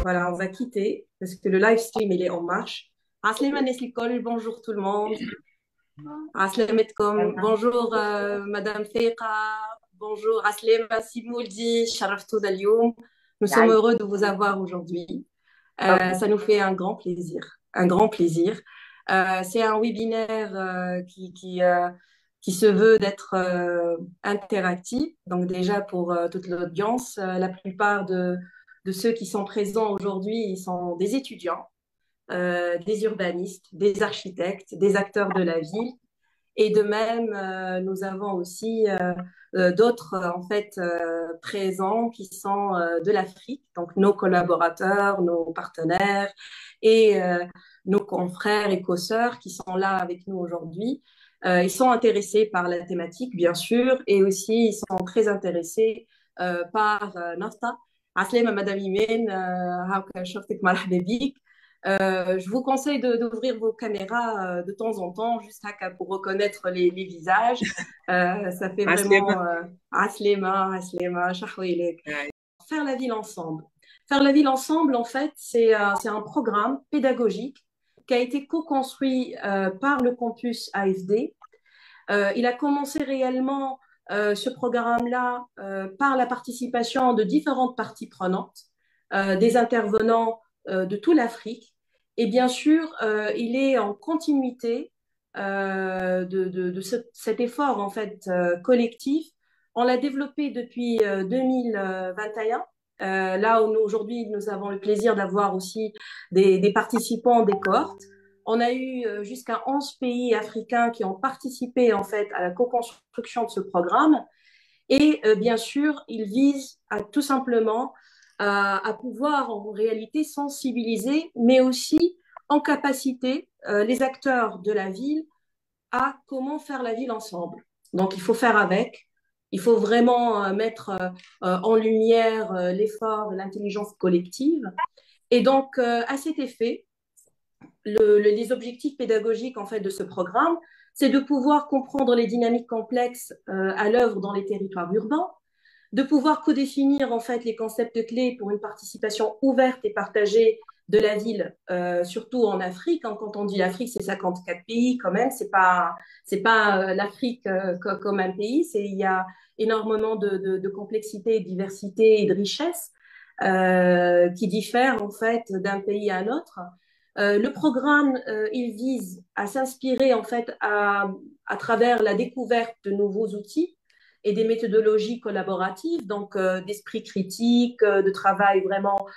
Voilà, on va quitter parce que le live stream, il est en marche. Aslema Neslikol, bonjour tout le monde. Aslametkom, bonjour Madame Feiqa, bonjour Aslema Simoudi, Sharaftou Dalioum. Nous sommes heureux de vous avoir aujourd'hui. Ça nous fait un grand plaisir, un grand plaisir. C'est un webinaire qui se veut d'être interactif. Donc déjà pour toute l'audience, la plupart de ceux qui sont présents aujourd'hui, ils sont des étudiants, des urbanistes, des architectes, des acteurs de la ville. Et de même, nous avons aussi d'autres en fait présents qui sont de l'Afrique, donc nos collaborateurs, nos partenaires et nos confrères et co-sœurs qui sont là avec nous aujourd'hui. Ils sont intéressés par la thématique, bien sûr, et aussi ils sont très intéressés par Nafta. Aslema Madame Imen, هاكا شفتك مرحبا بيك. Je vous conseille d'ouvrir vos caméras de temps en temps, juste pour reconnaître les visages. Ça fait vraiment Aslema, Aslema, Shahouilek. Faire la ville ensemble. Faire la ville ensemble, en fait, c'est un programme pédagogique qui a été co-construit par le campus AFD. Il a commencé réellement ce programme-là par la participation de différentes parties prenantes, des intervenants de toute l'Afrique. Et bien sûr, il est en continuité cet effort en fait collectif. On l'a développé depuis 2021. Là où aujourd'hui nous avons le plaisir d'avoir aussi des participants des cohortes. On a eu jusqu'à 11 pays africains qui ont participé en fait à la co-construction de ce programme. Et bien sûr, il vise à tout simplement à pouvoir en réalité sensibiliser, mais aussi en capacité les acteurs de la ville à comment faire la ville ensemble. Donc, il faut faire avec. Il faut vraiment mettre en lumière l'effort, l'intelligence collective. Et donc, à cet effet, les objectifs pédagogiques en fait de ce programme, c'est de pouvoir comprendre les dynamiques complexes à l'œuvre dans les territoires urbains, de pouvoir codéfinir en fait les concepts clés pour une participation ouverte et partagée de la ville, surtout en Afrique. Hein. Quand on dit l'Afrique, c'est 54 pays quand même. C'est pas l'Afrique comme un pays. Il y a énormément de complexité, de diversité et de richesse qui diffèrent en fait d'un pays à un autre. Le programme, il vise à s'inspirer en fait à travers la découverte de nouveaux outils et des méthodologies collaboratives, donc d'esprit critique, de travail vraiment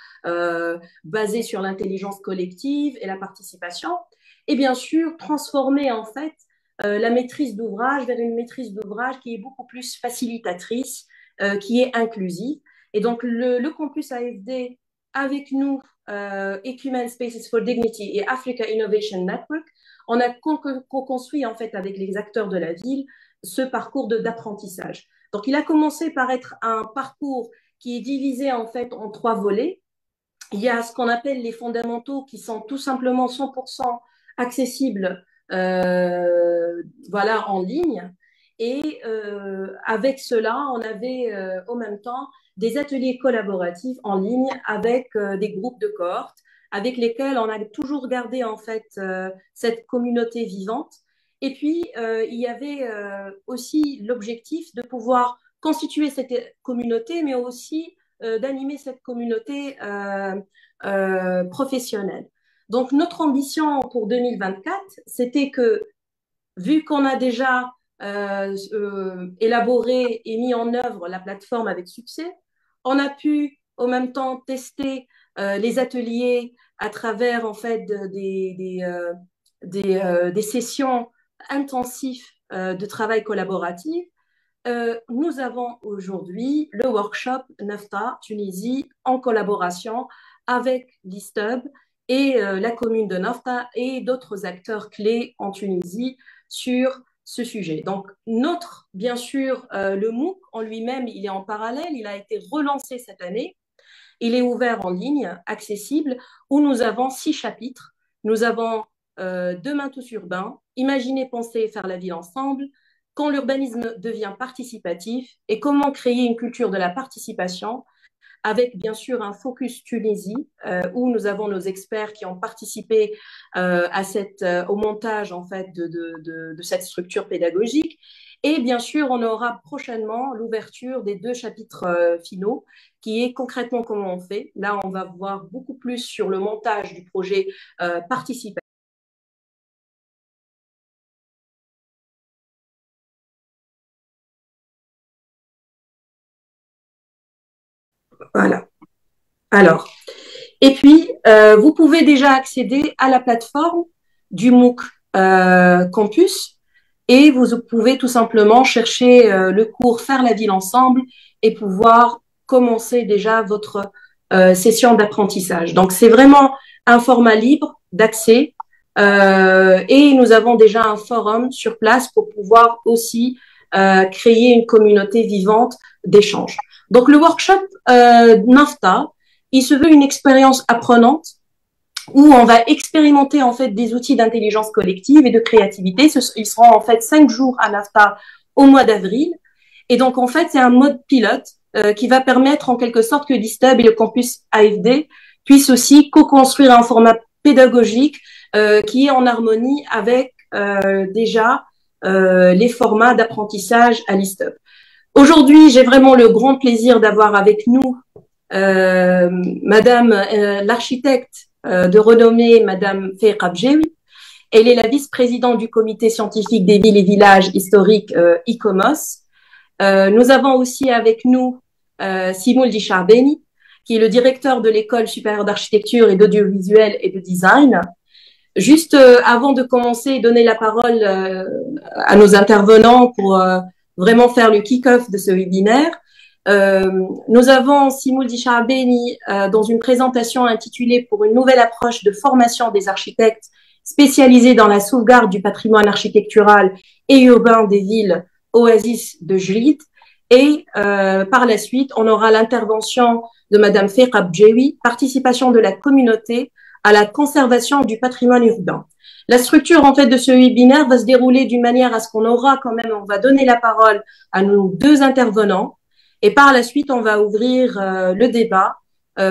basé sur l'intelligence collective et la participation. Et bien sûr, transformer en fait la maîtrise d'ouvrage vers une maîtrise d'ouvrage qui est beaucoup plus facilitatrice, qui est inclusive. Et donc, le campus AFD avec nous Ecumen Spaces for Dignity et Africa Innovation Network, on a co-construit en fait avec les acteurs de la ville ce parcours d'apprentissage. Donc, il a commencé par être un parcours qui est divisé en fait en trois volets. Il y a ce qu'on appelle les fondamentaux qui sont tout simplement 100% accessibles voilà, en ligne. Et avec cela, on avait en même temps des ateliers collaboratifs en ligne avec des groupes de cohortes avec lesquels on a toujours gardé en fait cette communauté vivante. Et puis, il y avait aussi l'objectif de pouvoir constituer cette communauté, mais aussi d'animer cette communauté professionnelle. Donc, notre ambition pour 2024, c'était que, vu qu'on a déjà élaboré et mis en œuvre la plateforme avec succès, on a pu en même temps tester les ateliers à travers en fait des sessions intensives de travail collaboratif. Nous avons aujourd'hui le workshop NAFTA Tunisie en collaboration avec l'ISTUB et la commune de NAFTA et d'autres acteurs clés en Tunisie sur ce sujet. Donc, bien sûr, le MOOC en lui-même, il est en parallèle, il a été relancé cette année. Il est ouvert en ligne, accessible, où nous avons 6 chapitres. Nous avons Demain tous urbains, Imaginer, penser et faire la ville ensemble, Quand l'urbanisme devient participatif et comment créer une culture de la participation, avec bien sûr un focus Tunisie, où nous avons nos experts qui ont participé au montage en fait de cette structure pédagogique. Et bien sûr, on aura prochainement l'ouverture des deux chapitres finaux, qui est concrètement comment on fait. Là, on va voir beaucoup plus sur le montage du projet participatif. Voilà. Alors, et puis, vous pouvez déjà accéder à la plateforme du MOOC Campus et vous pouvez tout simplement chercher le cours Faire la ville ensemble et pouvoir commencer déjà votre session d'apprentissage. Donc, c'est vraiment un format libre d'accès et nous avons déjà un forum sur place pour pouvoir aussi créer une communauté vivante d'échange. Donc, le workshop NAFTA, il se veut une expérience apprenante où on va expérimenter en fait des outils d'intelligence collective et de créativité. Ils seront en fait 5 jours à NAFTA au mois d'avril. Et donc en fait, c'est un mode pilote qui va permettre en quelque sorte que l'ISTUB et le campus AFD puissent aussi co-construire un format pédagogique qui est en harmonie avec déjà les formats d'apprentissage à l'ISTUB. Aujourd'hui, j'ai vraiment le grand plaisir d'avoir avec nous Madame l'architecte de renommée, Madame Faiqa Bjewi. Elle est la vice-présidente du comité scientifique des villes et villages historiques ICOMOS. Nous avons aussi avec nous Simoul Dichabeni, qui est le directeur de l'école supérieure d'architecture et d'audiovisuel et de design. Juste avant de commencer et donner la parole à nos intervenants pour vraiment faire le kick-off de ce webinaire, nous avons Simoul Dichabeni dans une présentation intitulée Pour une nouvelle approche de formation des architectes spécialisés dans la sauvegarde du patrimoine architectural et urbain des villes Oasis de Jlid. Et par la suite, on aura l'intervention de Madame Faiqa Bjewi, participation de la communauté à la conservation du patrimoine urbain. La structure en fait de ce webinaire va se dérouler d'une manière à ce qu'on aura quand même, on va donner la parole à nos deux intervenants et par la suite on va ouvrir le débat,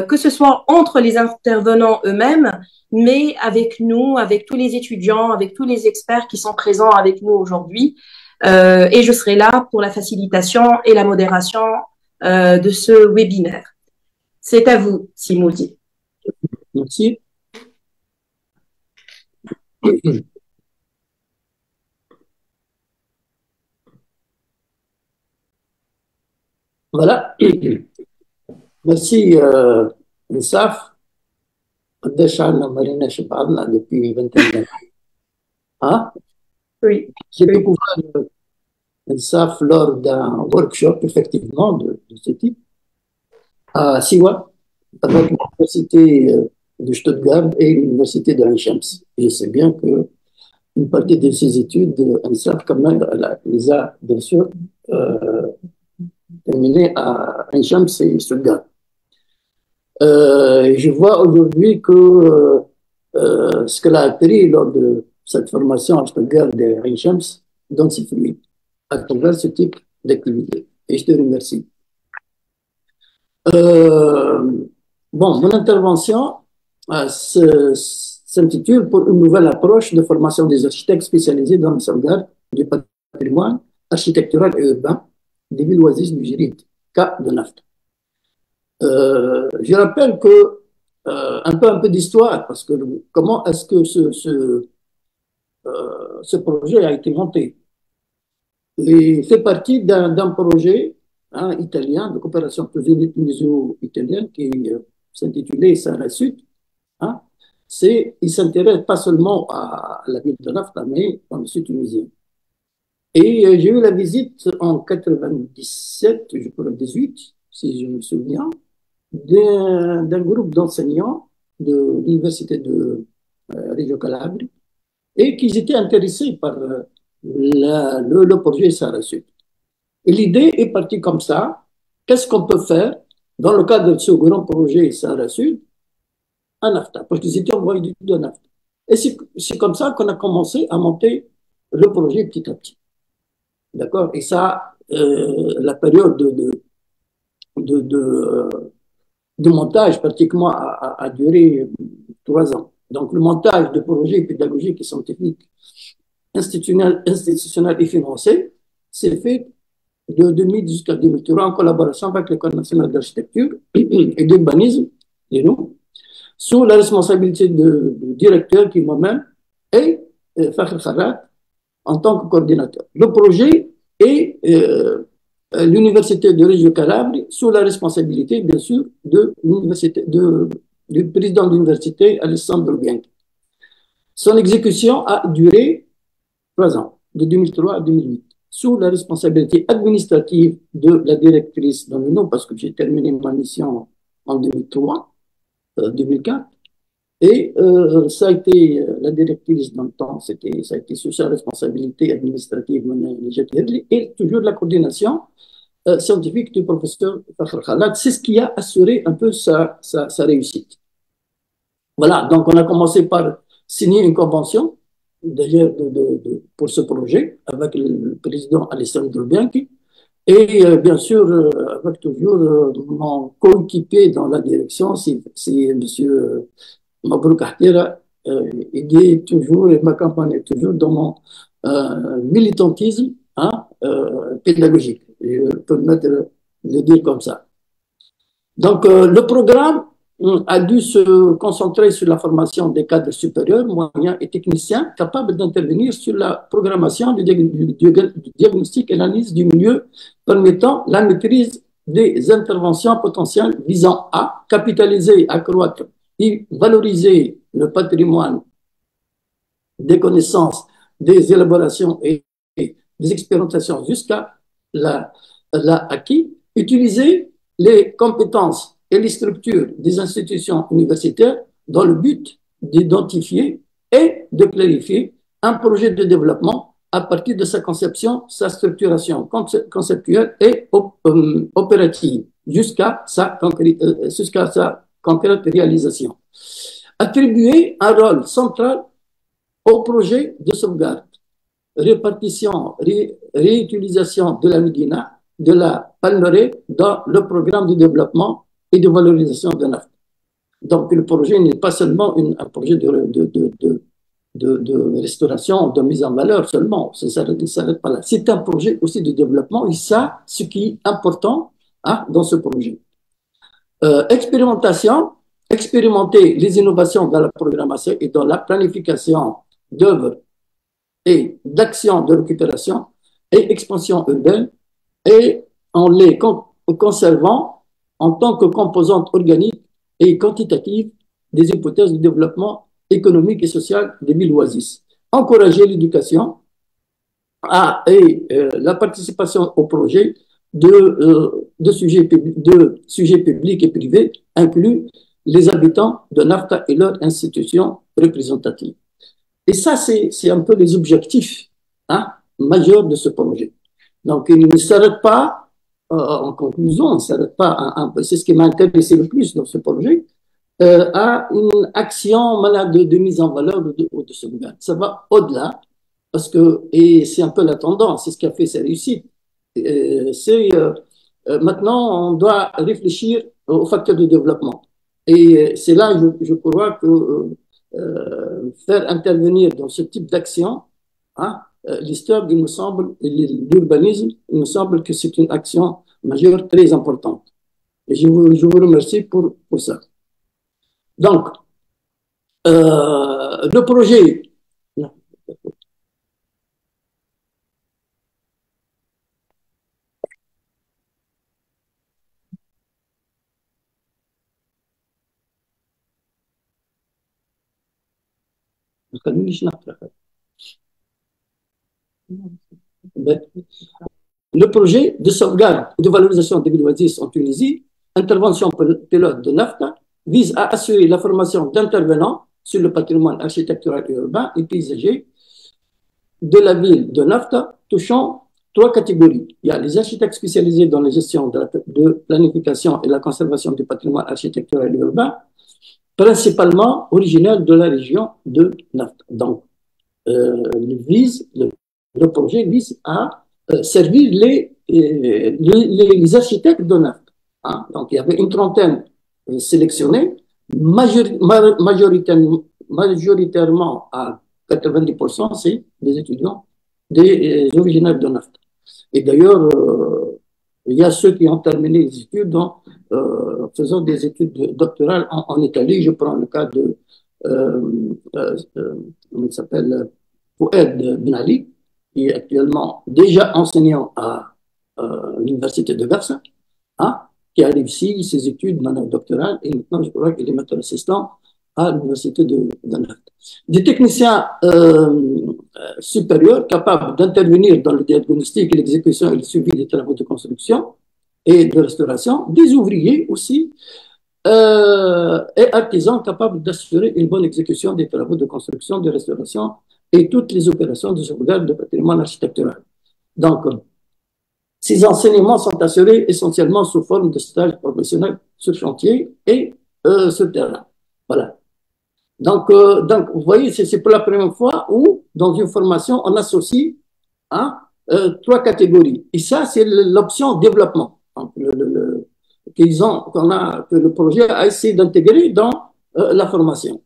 que ce soit entre les intervenants eux-mêmes, mais avec nous, avec tous les étudiants, avec tous les experts qui sont présents avec nous aujourd'hui. Et je serai là pour la facilitation et la modération de ce webinaire. C'est à vous, Simoudi. Merci. Voilà. Merci, Insaf. قديش عنا ما بعضنا depuis 21 ans. Hein? Oui. J'ai découvert Insaf lors d'un workshop, effectivement, de ce type, à Siwa, avec l'université de Stuttgart et l'université de Ain Shams. Et je sais bien que une partie de ces études, Insaf, quand même, les a, bien sûr, terminées à Ain Shams et Stuttgart. Je vois aujourd'hui que ce qu'elle a appris lors de cette formation à Stuttgart de Ain Shams donne ses fruits à travers ce type d'activité. Et je te remercie. Bon, mon intervention s'intitule Pour une nouvelle approche de formation des architectes spécialisés dans la sauvegarde du patrimoine architectural et urbain des villes oasis du Jlid, cas de NAFTA. Je rappelle que un peu d'histoire, parce que comment est-ce que ce projet a été monté? Il fait partie d'un projet italien de coopération tuniso-italienne qui s'intitulait Sahara Sud. Hein. Il s'intéresse pas seulement à la ville de Nafta, mais dans le sud tunisien. Et j'ai eu la visite en 97, je crois 18, si je me souviens, d'un groupe d'enseignants de l'université de Reggio Calabria et qui étaient intéressés par le projet Sahara Sud. Et l'idée est partie comme ça. Qu'est-ce qu'on peut faire dans le cadre de ce grand projet Sahara Sud à NAFTA? Parce qu'ils étaient envoyés de NAFTA. Et c'est comme ça qu'on a commencé à monter le projet petit à petit. D'accord? Et ça, la période de de montage pratiquement a duré 3 ans. Donc, le montage de projets pédagogiques et scientifiques institutionnels et financiers s'est fait de 2000 jusqu'à 2003 en collaboration avec l'École nationale d'architecture et d'urbanisme, l'ENU, sous la responsabilité du directeur qui est moi-même et Fakhr Kharat en tant que coordinateur. Le projet est l'Université de Reggio Calabria sous la responsabilité, bien sûr, du président de l'université, Alessandro Bianchi. Son exécution a duré 3 ans, de 2003 à 2008, sous la responsabilité administrative de la directrice dans le nom, parce que j'ai terminé ma mission en 2003, 2004. Et ça a été la directrice dans le temps, ça a été sous sa responsabilité administrative et toujours la coordination scientifique du professeur Fakhr Khalat. C'est ce qui a assuré un peu sa réussite. Voilà, donc on a commencé par signer une convention, d'ailleurs, pour ce projet, avec le président Alessandro Bianchi, et bien sûr, avec toujours mon coéquipier dans la direction, c'est M. Mabrouk Ahtira, il est toujours et m'accompagne toujours dans mon militantisme pédagogique. Je peux le dire comme ça. Donc, le programme a dû se concentrer sur la formation des cadres supérieurs, moyens et techniciens capables d'intervenir sur la programmation du diagnostic et l'analyse du milieu permettant la maîtrise des interventions potentielles visant à capitaliser, accroître et valoriser le patrimoine des connaissances, des élaborations et des expérimentations jusqu'à l'acquis, utiliser les compétences et les structures des institutions universitaires dans le but d'identifier et de clarifier un projet de développement à partir de sa conception, sa structuration conceptuelle et opérative jusqu'à sa concrète réalisation. Attribuer un rôle central au projet de sauvegarde, répartition, réutilisation de la médina, de la palmeraie dans le programme de développement et de valorisation de nafta. Donc, le projet n'est pas seulement un projet de restauration, de mise en valeur seulement, ça ne s'arrête pas là. C'est un projet aussi de développement et ça, ce qui est important dans ce projet. Expérimenter les innovations dans la programmation et dans la planification d'œuvres et d'actions de récupération et expansion urbaine et en les conservant en tant que composante organique et quantitative des hypothèses de développement économique et social des villes oasis. Encourager l'éducation et la participation au projet de sujets publics et privés, inclus les habitants de Nafta et leurs institutions représentatives. Et ça, c'est un peu les objectifs majeurs de ce projet. Donc, il ne s'arrête pas, en conclusion, on ne s'arrête pas, c'est ce qui m'a intéressé le plus dans ce projet, à une action de mise en valeur ou de sauvegarde. Ça va au-delà, parce que, et c'est un peu la tendance, c'est ce qui a fait sa réussite. Maintenant, on doit réfléchir aux facteurs de développement. Et c'est là, je crois que faire intervenir dans ce type d'action, l'histoire, il me semble, l'urbanisme, il me semble que c'est une action majeure très importante. Et je vous remercie pour ça. Donc, le projet. Le projet de sauvegarde et de valorisation des villes oasis en Tunisie, intervention pilote de NAFTA, vise à assurer la formation d'intervenants sur le patrimoine architectural et urbain et paysager de la ville de NAFTA, touchant 3 catégories. Il y a les architectes spécialisés dans la gestion de planification et la conservation du patrimoine architectural et urbain, principalement originaires de la région de NAFTA. Donc, le projet vise à servir les architectes de NAFTA. Donc, il y avait une trentaine sélectionnés, majoritairement à 90%, c'est des étudiants des originaires de NAFTA. Et d'ailleurs, il y a ceux qui ont terminé les études faisant des études doctorales en Italie. Je prends le cas de, comment il s'appelle, Fouad Ben Ali, qui est actuellement déjà enseignant à l'université de Garça, hein, qui a réussi ses études doctorales et maintenant je crois qu'il est maître assistant à l'université de Nantes. Des techniciens supérieurs capables d'intervenir dans le diagnostic, l'exécution et le suivi des travaux de construction et de restauration, des ouvriers aussi et artisans capables d'assurer une bonne exécution des travaux de construction, de restauration et toutes les opérations de sauvegarde de patrimoine architectural. Donc, ces enseignements sont assurés essentiellement sous forme de stages professionnels sur chantier et sur terrain. Voilà. Donc, vous voyez, c'est pour la première fois où, dans une formation, on associe hein, trois catégories. Et ça, c'est l'option développement. Donc, que le projet a essayé d'intégrer dans la formation.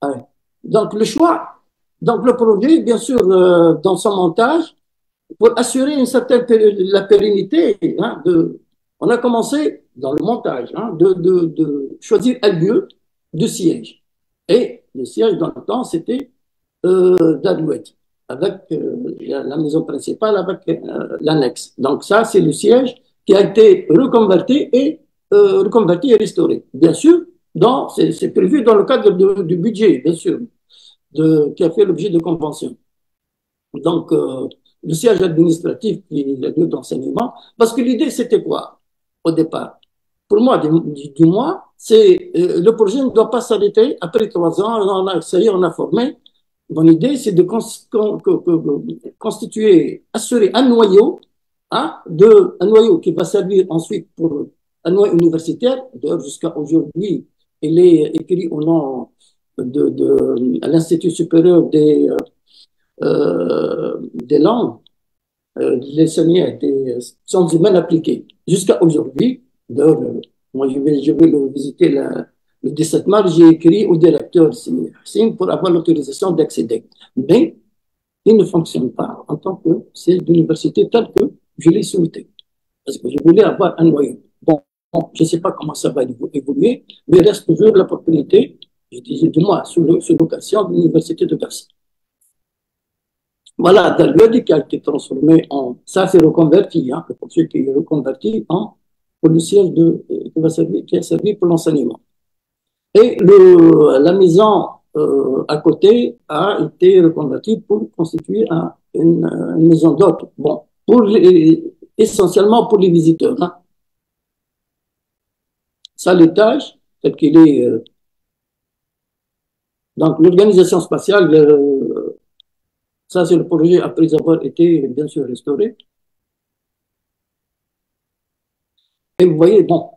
Ouais. Donc, le choix, donc le projet, bien sûr, dans son montage, pour assurer une certaine la pérennité, hein, on a commencé dans le montage de choisir un lieu de siège. Et le siège dans le temps, c'était d'Alouette, avec la maison principale, avec l'annexe. Donc ça, c'est le siège qui a été reconverti et restauré. Bien sûr, c'est prévu dans le cadre du budget, bien sûr, qui a fait l'objet de conventions. Donc, le siège administratif qui est le lieu d'enseignement, parce que l'idée, c'était quoi au départ? Pour moi, du moins, c'est le projet ne doit pas s'arrêter après 3 ans, on a formé. Mon idée, c'est de constituer, assurer un noyau, hein, un noyau qui va servir ensuite pour un noyau universitaire. D'ailleurs, jusqu'à aujourd'hui, il est écrit au nom de l'Institut supérieur des langues, les seigneurs des sciences humaines appliquées. Jusqu'à aujourd'hui, d'ailleurs, moi je vais le visiter le 17 mars, j'ai écrit au directeur pour avoir l'autorisation d'accéder. Mais il ne fonctionne pas en tant que c'est d'université telle que je l'ai souhaité. Parce que je voulais avoir un noyau. Bon, je ne sais pas comment ça va évoluer, mais il reste toujours la propriété, je disais du moins, sous location de l'université de Garça. Voilà, Dalwedi qui a été transformé en. Ça, c'est reconverti, hein, le projet qui est reconverti pour le siège qui a servi pour l'enseignement. Et la maison à côté a été reconvertie pour constituer une maison d'hôte. Bon, essentiellement pour les visiteurs. Hein. Ça, l'étage, tel qu'il est. Donc, l'organisation spatiale. Ça, c'est le projet après avoir été, bien sûr, restauré. Et vous voyez, bon,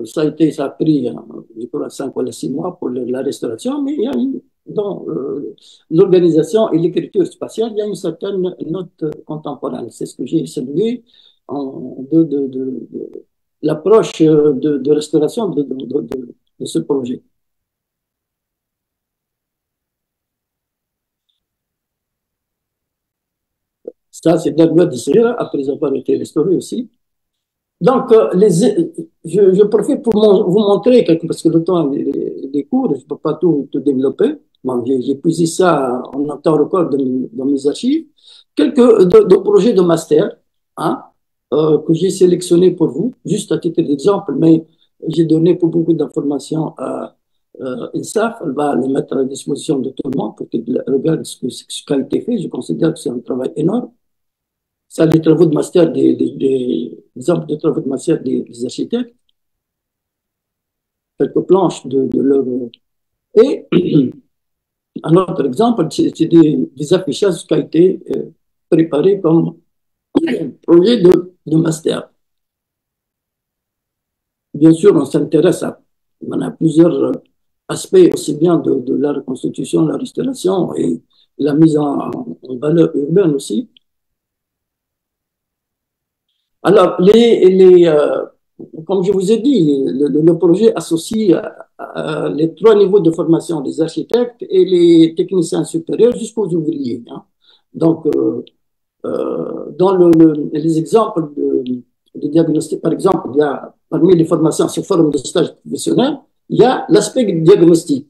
ça a pris, je crois, 5 ou 6 mois pour la restauration, mais il y a dans l'organisation et l'écriture spatiale, il y a une certaine note contemporaine. C'est ce que j'ai salué de l'approche de restauration de ce projet. Ça, c'est Dagmar de Serra, après avoir été restauré aussi. Donc, je profite pour vous montrer, parce que le temps des cours, je ne peux pas tout développer. Bon, j'ai puisé ça en temps record dans mes archives. Quelques de projets de master hein, que j'ai sélectionnés pour vous, juste à titre d'exemple, mais j'ai donné pour beaucoup d'informations à INSAF. Elle va les mettre à la disposition de tout le monde pour qu'ils regardent ce qui a été fait. Je considère que c'est un travail énorme. Ça, les travaux de master, des exemples de travaux de master des architectes, quelques planches de leur. Et un autre exemple, c'est des affichages qui ont été préparés comme projet de master. Bien sûr, on s'intéresse on a plusieurs aspects, aussi bien de la reconstitution, la restauration et la mise en valeur urbaine aussi. Alors, comme je vous ai dit, le projet associe les trois niveaux de formation des architectes et les techniciens supérieurs jusqu'aux ouvriers, hein. Donc, dans les exemples de diagnostic, par exemple, il y a parmi les formations sur forme de stage professionnel, il y a l'aspect diagnostic.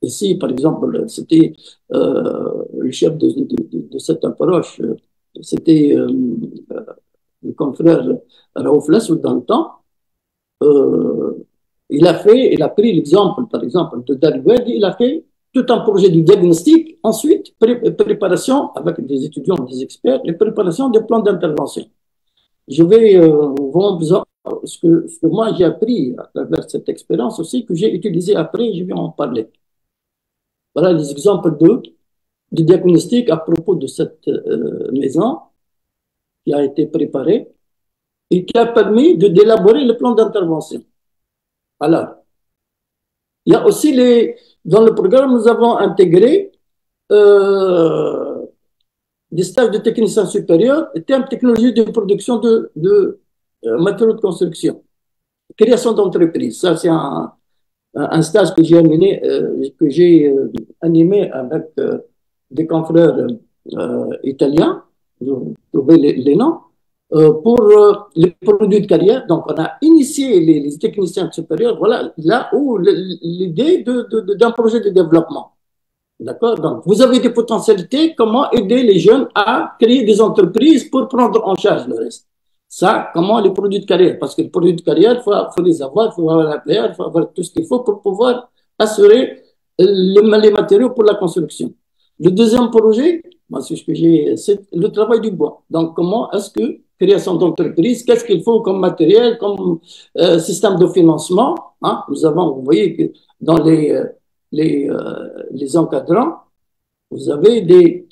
Ici, par exemple, c'était le chef de cette approche, c'était le confrère Raouf Lassoud dans le temps. Euh, il a pris l'exemple, par exemple, de Dalwed, il a fait tout un projet de diagnostic, ensuite préparation avec des étudiants, des experts, et préparation des plans d'intervention. Je vais ce que moi j'ai appris à travers cette expérience aussi, que j'ai utilisé après, je vais en parler. Voilà les exemples de diagnostic à propos de cette maison qui a été préparée et qui a permis d'élaborer le plan d'intervention. Alors, il y a aussi dans le programme, nous avons intégré des stages de technicien supérieur, thème technologie de production de matériaux de construction, création d'entreprise. Ça, c'est un stage que j'ai animé avec des confrères italiens, vous trouvez les noms, pour les produits de carrière. Donc, on a initié les techniciens supérieurs, voilà, là où l'idée d'un projet de développement. D'accord? Donc, vous avez des potentialités, comment aider les jeunes à créer des entreprises pour prendre en charge le reste. Ça, comment les produits de carrière? Parce que les produits de carrière, faut les avoir, il faut avoir la terre, il faut avoir tout ce qu'il faut pour pouvoir assurer les matériaux pour la construction. Le deuxième projet, moi, c'est le travail du bois. Donc, comment est-ce que création d'entreprise, qu'est-ce qu'il faut comme matériel, comme système de financement, hein? Nous avons, vous voyez que dans les encadrants, vous avez des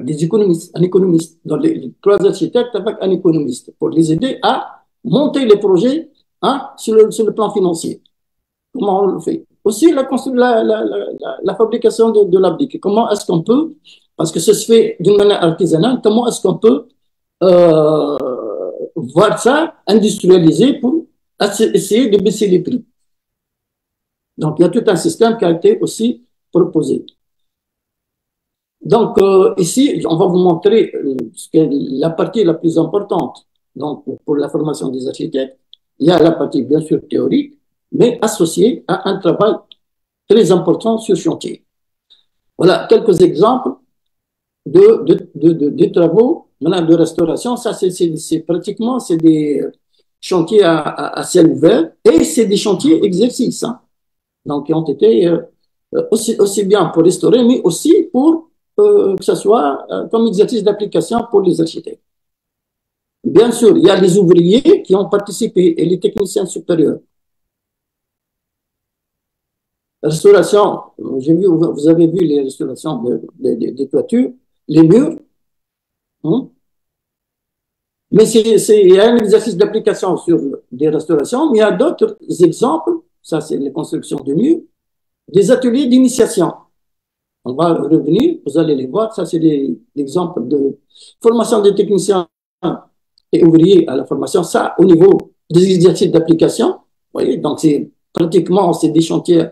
économistes, un économiste, dans les trois architectes avec un économiste pour les aider à monter les projets, hein, sur le plan financier. Comment on le fait? Aussi, la fabrication de la brique. Comment est-ce qu'on peut, parce que ça se fait d'une manière artisanale, comment est-ce qu'on peut euh, voir ça industrialisé pour essayer de baisser les prix? Donc, il y a tout un système qui a été aussi proposé. Donc, ici, on va vous montrer la partie la plus importante. Donc, pour la formation des architectes, il y a la partie, bien sûr, théorique, mais associée à un travail très important sur chantier. Voilà quelques exemples de travaux de restauration. Ça, c'est pratiquement des chantiers à ciel ouvert et c'est des chantiers exercices, hein. Donc, qui ont été aussi bien pour restaurer, mais aussi pour que ce soit comme exercice d'application pour les architectes. Bien sûr, il y a les ouvriers qui ont participé et les techniciens supérieurs. Restauration, vous avez vu les restaurations des toitures, les murs, hein? Mais il y a un exercice d'application sur des restaurations, mais il y a d'autres exemples, ça c'est les constructions de murs, des ateliers d'initiation. On va revenir, vous allez les voir, ça c'est des exemples de formation des techniciens et ouvriers à la formation, ça au niveau des exercices d'application, vous voyez, donc c'est pratiquement c'est des chantiers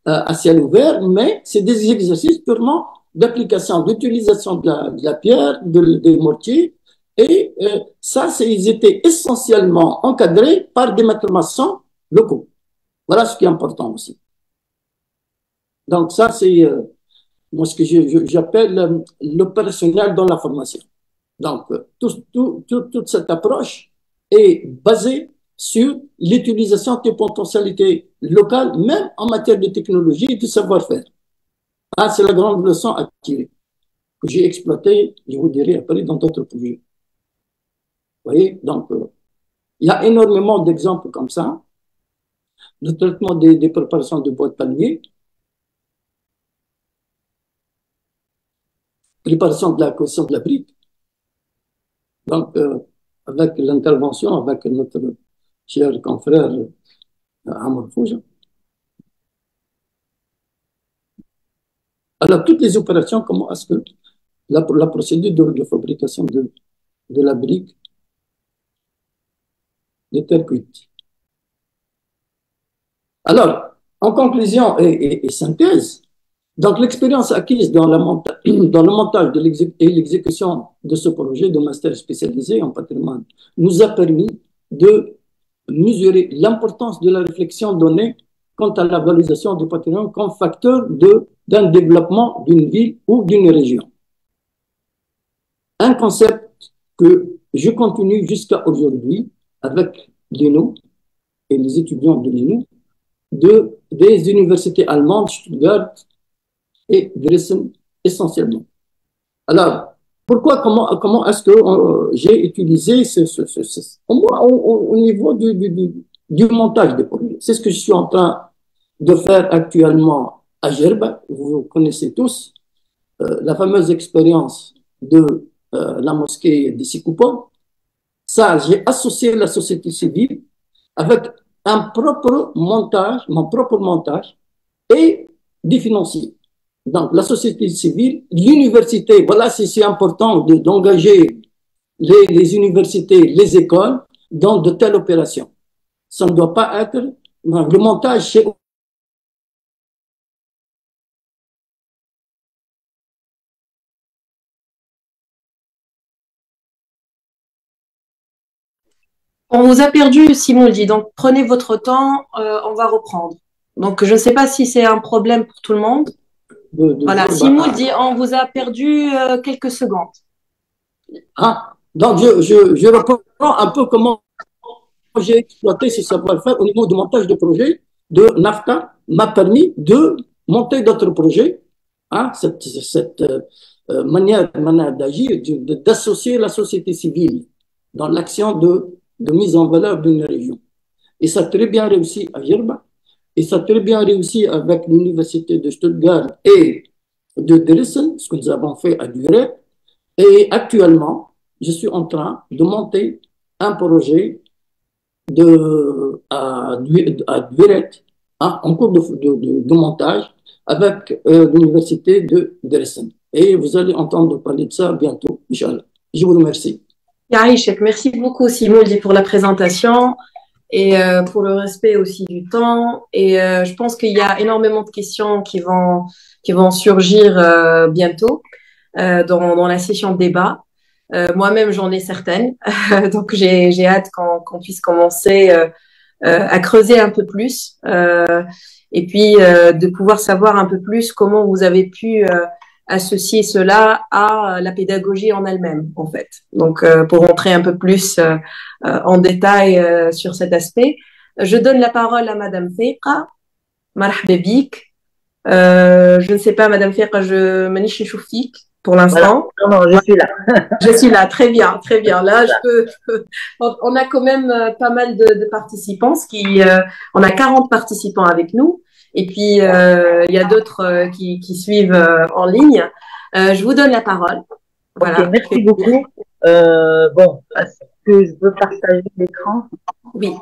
à ciel ouvert, mais c'est des exercices purement d'application, d'utilisation de la pierre, des mortiers, et ça, ils étaient essentiellement encadrés par des maîtres maçons locaux. Voilà ce qui est important aussi. Donc ça, c'est moi ce que j'appelle l'opérationnel dans la formation. Donc, toute cette approche est basée sur l'utilisation des potentialités locales, même en matière de technologie et de savoir-faire. Ah, c'est la grande leçon à tirer, que j'ai exploitée, je vous dirai après, dans d'autres projets. Vous voyez, donc, il y a énormément d'exemples comme ça. Le traitement des préparations de bois de palmier, préparation de la cuisson de la brique. Donc, avec l'intervention, avec notre cher confrère Amor Fouja. Alors, toutes les opérations, comment est-ce que la procédure de fabrication de la brique de terre cuite. Alors, en conclusion et synthèse, donc l'expérience acquise dans, dans le montage et l'exécution de ce projet de master spécialisé en patrimoine nous a permis de mesurer l'importance de la réflexion donnée quant à la valorisation du patrimoine comme facteur d'un développement d'une ville ou d'une région. Un concept que je continue jusqu'à aujourd'hui avec l'INO et les étudiants de l'INO des universités allemandes, Stuttgart et Dresden essentiellement. Alors, pourquoi, comment est-ce que j'ai utilisé au niveau du montage des projets? C'est ce que je suis en train de faire actuellement à Gerba. Vous connaissez tous la fameuse expérience de la mosquée de Sikoupon. Ça, j'ai associé la société civile avec mon propre montage et des financiers. Donc, la société civile, l'université, voilà, c'est important d'engager les universités, les écoles dans de telles opérations. Ça ne doit pas être le montage chez On vous a perdu, Simon dit, donc prenez votre temps, on va reprendre. Donc, je ne sais pas si c'est un problème pour tout le monde. Voilà, Simon dit, on vous a perdu quelques secondes. Ah, donc, je reprends un peu comment j'ai exploité ce savoir-faire au niveau du montage de projet de NAFTA m'a permis de monter d'autres projets. Hein, cette manière d'agir, d'associer la société civile dans l'action de mise en valeur d'une région. Et ça a très bien réussi à Yerba, et ça a très bien réussi avec l'université de Stuttgart et de Dresden, ce que nous avons fait à Duret. Et actuellement, je suis en train de monter un projet à Duret, hein, en cours de montage avec l'université de Dresden. Et vous allez entendre parler de ça bientôt, Inch'Allah. Je vous remercie. Yaïchek, merci beaucoup, Simon, pour la présentation et pour le respect aussi du temps. Et je pense qu'il y a énormément de questions qui vont surgir bientôt dans la session de débat. Moi-même, j'en ai certaines. Donc, j'ai hâte qu'on puisse commencer à creuser un peu plus et puis de pouvoir savoir un peu plus comment vous avez pu associer cela à la pédagogie en elle-même, en fait. Donc, pour rentrer un peu plus en détail sur cet aspect, je donne la parole à Madame Feiqa. Marhaba bik. Je ne sais pas, Madame Feiqa, je maniche choufik pour l'instant. Voilà. Non, je suis là. Je suis là, très bien, très bien. Là, on a quand même pas mal de participants, on a 40 participants avec nous. Et puis, il y a d'autres qui suivent en ligne. Je vous donne la parole. Voilà. Okay, merci beaucoup. Bon, est-ce que je peux partager l'écran? Oui.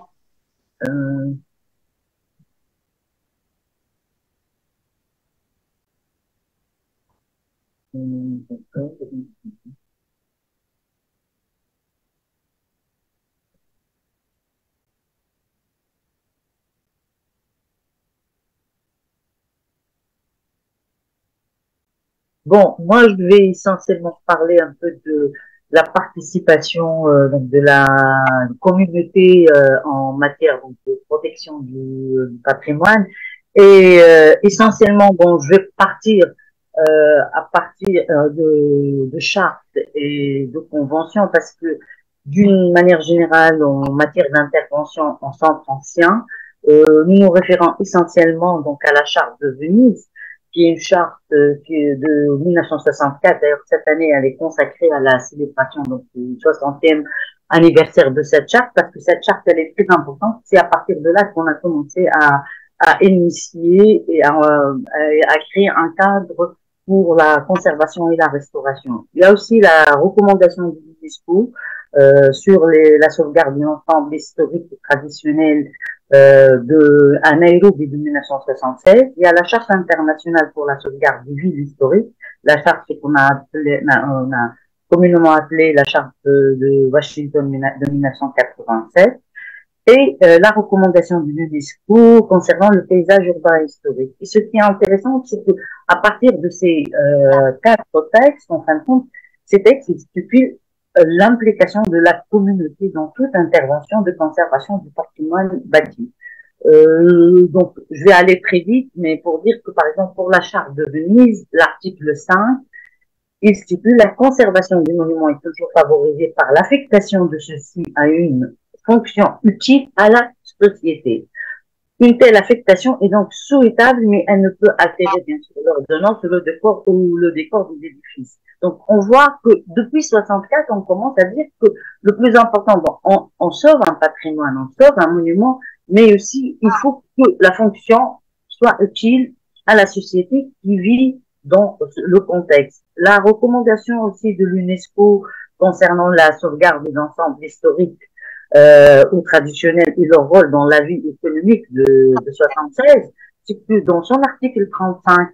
Bon, moi, je vais essentiellement parler un peu de la participation donc de la communauté en matière donc, de protection du patrimoine. Et essentiellement, bon, je vais partir à partir de chartes et de conventions parce que d'une manière générale, en matière d'intervention en centre ancien, nous nous référons essentiellement donc à la charte de Venise, qui est une charte qui est de 1964. D'ailleurs, cette année, elle est consacrée à la célébration donc, du 60e anniversaire de cette charte, parce que cette charte, elle est très importante. C'est à partir de là qu'on a commencé à initier et à créer un cadre pour la conservation et la restauration. Il y a aussi la recommandation du l'UNESCO sur la sauvegarde de l'ensemble historique et traditionnel à Nairobi de 1976. Il y a la Charte internationale pour la sauvegarde des villes historiques, la charte qu'on on a communément appelée la Charte de Washington de 1987, et la recommandation de l'UNESCO concernant le paysage urbain historique. Et ce qui est intéressant, c'est que à partir de ces 4 textes, en fin de compte, ces textes stipulent l'implication de la communauté dans toute intervention de conservation du patrimoine bâti. Donc, je vais aller très vite, mais pour dire que, par exemple, pour la Charte de Venise, l'article 5, il stipule la conservation des monuments est toujours favorisée par l'affectation de ceux-ci à une fonction utile à la société. Une telle affectation est donc souhaitable, mais elle ne peut altérer, bien sûr, l'ordonnance, le décor ou le décor des édifices. Donc, on voit que depuis 64, on commence à dire que le plus important, bon, on sauve un patrimoine, on sauve un monument, mais aussi, il faut que la fonction soit utile à la société qui vit dans le contexte. La recommandation aussi de l'UNESCO concernant la sauvegarde des ensembles historiques ou traditionnels et leur rôle dans la vie économique de 76, c'est que dans son article 35,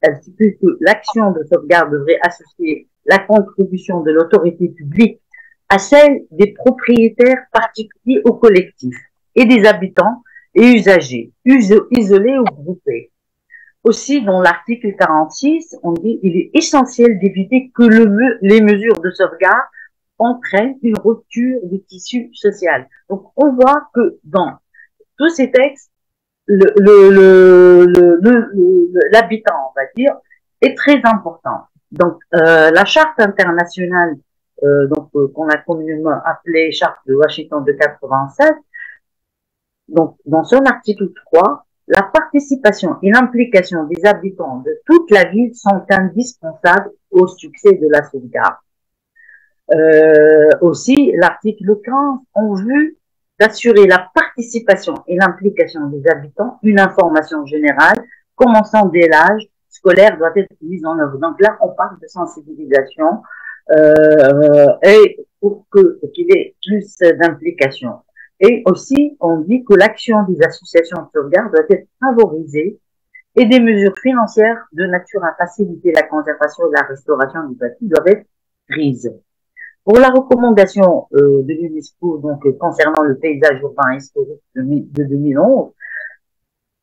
elle stipule que l'action de sauvegarde devrait associer la contribution de l'autorité publique à celle des propriétaires particuliers ou collectifs et des habitants et usagers, isolés ou groupés. Aussi, dans l'article 46, on dit qu'il est essentiel d'éviter que les mesures de sauvegarde entraînent une rupture du tissu social. Donc, on voit que dans tous ces textes, l'habitant, on va dire, est très important. Donc, la charte internationale, qu'on a communément appelée charte de Washington de 87, donc, dans son article 3, la participation et l'implication des habitants de toute la ville sont indispensables au succès de la sauvegarde. Aussi, l'article 15, en vue d'assurer la participation et l'implication des habitants, une information générale, commençant dès l'âge scolaire, doit être mise en œuvre. Donc là, on parle de sensibilisation et pour qu'il y ait plus d'implication. Et aussi, on dit que l'action des associations de sauvegarde doit être favorisée et des mesures financières de nature à faciliter la conservation et la restauration du bâti doivent être prises. Pour la recommandation de l'UNESCO donc concernant le paysage urbain historique de 2011,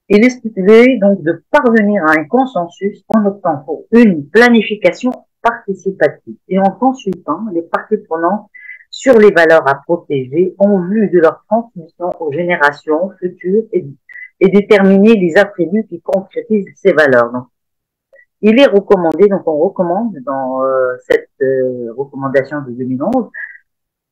il est stipulé donc de parvenir à un consensus en optant pour une planification participative et en consultant les parties prenantes sur les valeurs à protéger en vue de leur transmission aux générations futures et déterminer les attributs qui concrétisent ces valeurs. Donc, il est recommandé, donc on recommande dans cette recommandation de 2011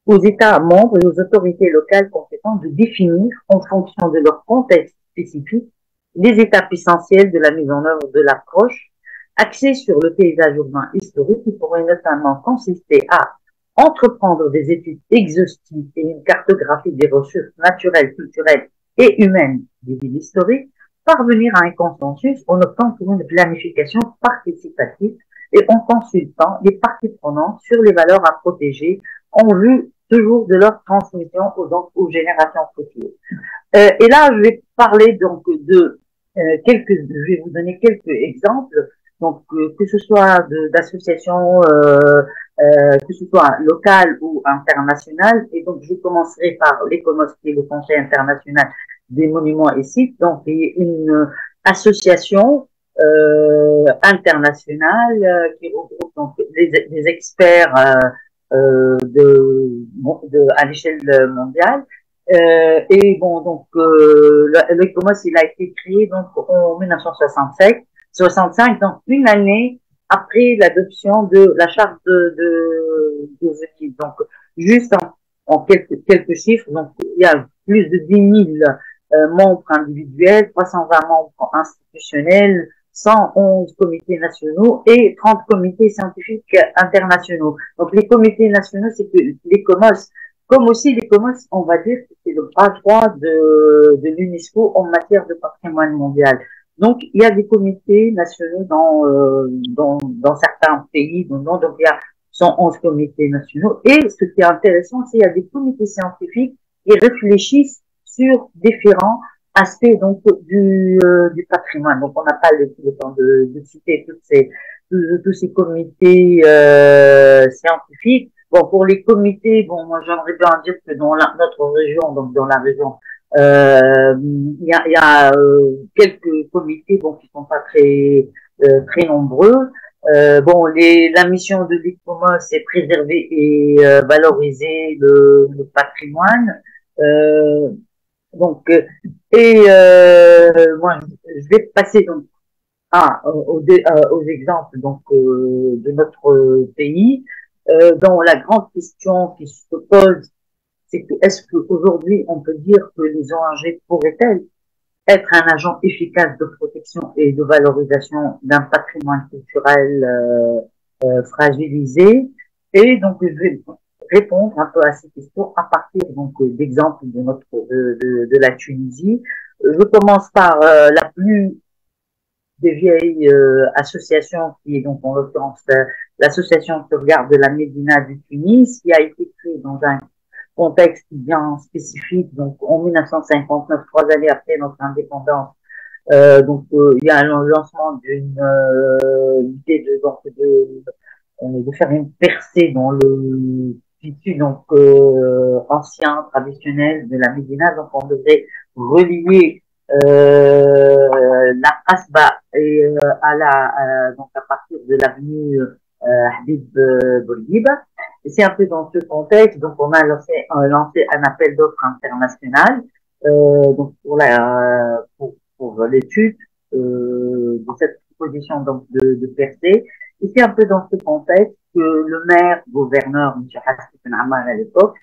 aux États membres et aux autorités locales compétentes de définir, en fonction de leur contexte spécifique, les étapes essentielles de la mise en œuvre de l'approche axée sur le paysage urbain historique qui pourrait notamment consister à entreprendre des études exhaustives et une cartographie des ressources naturelles, culturelles et humaines des villes historiques, parvenir à un consensus en optant pour une planification participative et en consultant les parties prenantes sur les valeurs à protéger en vue toujours de leur transmission aux générations futures. Et là, je vais parler donc de je vais vous donner quelques exemples, donc que ce soit d'associations, que ce soit locales ou internationales. Et donc, je commencerai par l'ECOMOS, qui est le Conseil international des monuments et sites. Donc, il y a une association internationale qui regroupe donc des experts à l'échelle mondiale. Et bon, donc l'ECOMOS, il a été créé donc en 1965, donc une année après l'adoption de la charte de Venise. Donc, juste en quelques chiffres, donc il y a plus de 10 000 membres individuels, 320 membres institutionnels, 111 comités nationaux et 30 comités scientifiques internationaux. Donc, les comités nationaux, c'est que l'ECOMOS, comme aussi l'ECOMOS, on va dire que c'est le bras droit de l'UNESCO en matière de patrimoine mondial. Donc, il y a des comités nationaux dans certains pays, donc il y a 111 comités nationaux. Et ce qui est intéressant, c'est qu'il y a des comités scientifiques qui réfléchissent sur différents aspects donc du patrimoine. Donc on n'a pas le temps de citer tous ces comités scientifiques. Bon, pour les comités, bon, moi j'aimerais bien dire que dans notre région, donc dans la région, il y a quelques comités bon qui sont pas très nombreux. Bon, la mission de l'ICOMA, c'est préserver et valoriser le patrimoine. Euh, donc, moi, je vais passer donc aux exemples donc de notre pays. Dans la grande question qui se pose, c'est que est-ce qu'aujourd'hui on peut dire que les ONG pourraient-elles être un agent efficace de protection et de valorisation d'un patrimoine culturel fragilisé? Et donc je vais répondre un peu à ces questions à partir donc d'exemples de la Tunisie. Je commence par la plus des vieilles associations qui est donc en l'occurrence l'association de sauvegarde de la Médina du Tunis, qui a été créée dans un contexte bien spécifique, donc en 1959, 3 années après notre indépendance. Il y a un lancement d'une idée de faire une percée dans le tissu donc ancien traditionnel de la Médina. Donc on devrait relier la Kasbah et donc à partir de l'avenue Habib Bourguiba. Et c'est un peu dans ce contexte, donc on a lancé un appel d'offres international donc pour l'étude de cette proposition donc de percée. Et c'est un peu dans ce contexte que le maire gouverneur M. Hassan Ben Ammar à l'époque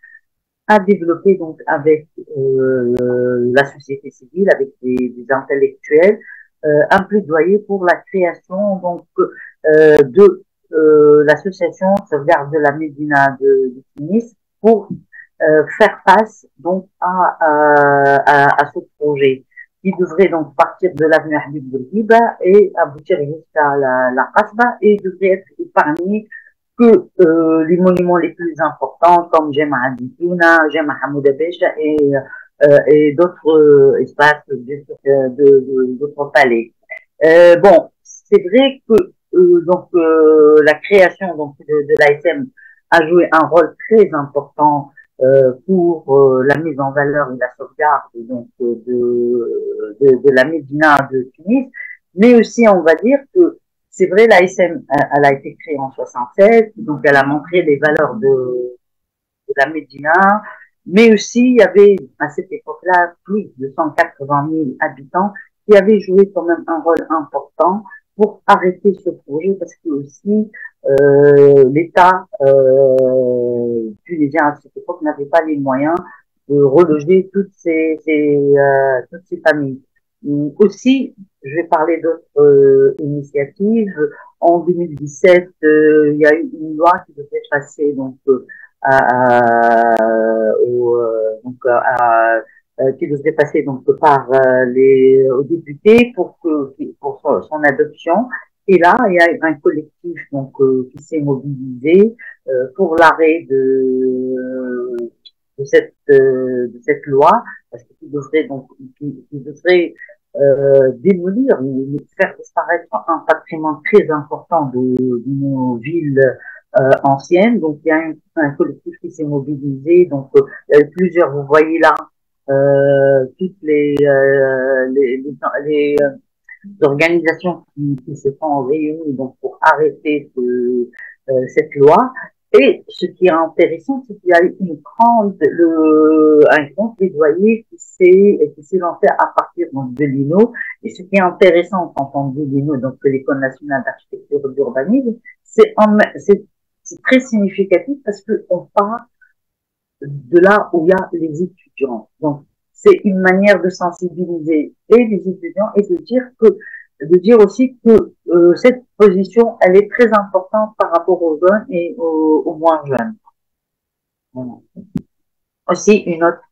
a développé donc avec la société civile, avec des intellectuels, un plaidoyer pour la création donc de l'association sauvegarde de la Médina de Tunis pour faire face donc à ce projet qui devrait donc partir de l'avenue Habib Bourguiba et aboutir jusqu'à la Kasbah et devrait être épargné que les monuments les plus importants comme Jema Aditouna, Jema Hamouda Becha et d'autres espaces d'autres palais. Bon, c'est vrai que la création donc de l'ASM a joué un rôle très important pour la mise en valeur et la sauvegarde donc de la Médina de Tunis, mais aussi on va dire que c'est vrai, l'ASM, elle a été créée en 76, donc elle a montré les valeurs de la Médina, mais aussi il y avait à cette époque-là plus de 180 000 habitants qui avaient joué quand même un rôle important pour arrêter ce projet parce que aussi l'État tunisien à cette époque n'avait pas les moyens de reloger toutes ces familles. Aussi, je vais parler d'autres initiatives. En 2017, il y a eu une loi qui devait passer donc qui devrait passer donc par aux députés pour son adoption. Et là, il y a un collectif donc qui s'est mobilisé pour l'arrêt de cette loi parce qu'il devrait donc qui devrait démolir, faire disparaître un patrimoine très important de nos villes anciennes. Donc il y a un collectif qui s'est mobilisé. Donc il y a eu plusieurs, vous voyez là, toutes les organisations qui se sont réunies donc pour arrêter cette loi. Et ce qui est intéressant, c'est qu'il y a eu un grand plaidoyer qui s'est lancé à partir donc, de l'INO. Et ce qui est intéressant quand on dit l'INO, donc l'École nationale d'architecture et d'urbanisme, c'est très significatif parce qu'on part de là où il y a les étudiants. Donc, c'est une manière de sensibiliser et les étudiants et de dire aussi que cette position, elle est très importante par rapport aux jeunes et aux moins jeunes. Voilà. Aussi, une autre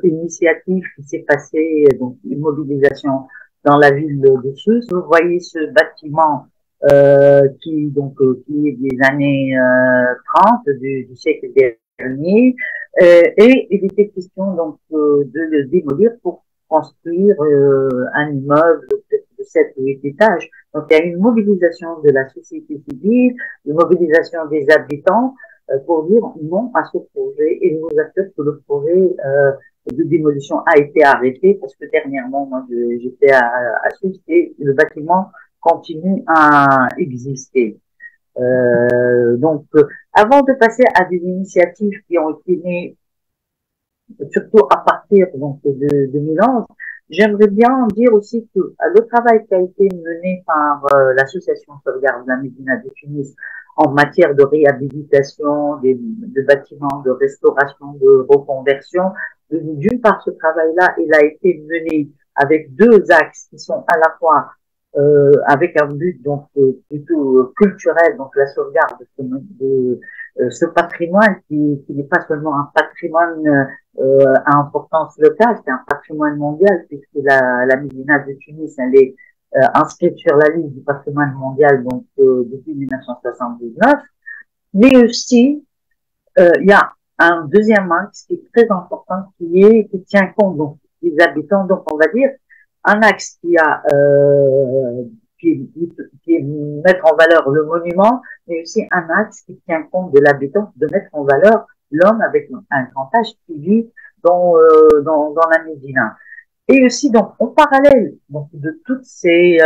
initiative qui s'est passée, donc une mobilisation dans la ville de Sousse. Vous voyez ce bâtiment qui est des années 30 du siècle dernier. dernier, et il était question donc de le démolir pour construire un immeuble de 7 ou 8 étages. Donc il y a une mobilisation de la société civile, une mobilisation des habitants pour dire non à ce projet, et je vous assure que le projet de démolition a été arrêté parce que dernièrement, moi j'étais à Suisse et le bâtiment continue à exister. Donc, avant de passer à des initiatives qui ont été nées surtout à partir donc de 2011, j'aimerais bien dire aussi que le travail qui a été mené par l'association Sauvegarde de la Médina de Tunis en matière de réhabilitation de bâtiments, de restauration, de reconversion, d'une part, ce travail-là, il a été mené avec deux axes qui sont à la fois avec un but donc plutôt culturel, donc la sauvegarde de ce patrimoine qui n'est pas seulement un patrimoine à importance locale, c'est un patrimoine mondial puisque la Médina de Tunis, elle est inscrite sur la liste du patrimoine mondial donc depuis 1979, mais aussi il y a un deuxième axe qui est très important qui tient compte donc des habitants, donc on va dire un axe qui est mettre en valeur le monument, mais aussi un axe qui tient compte de l'habitant, de mettre en valeur l'homme avec un grand H qui vit dans la Médina. Et aussi, donc, en parallèle donc, de ces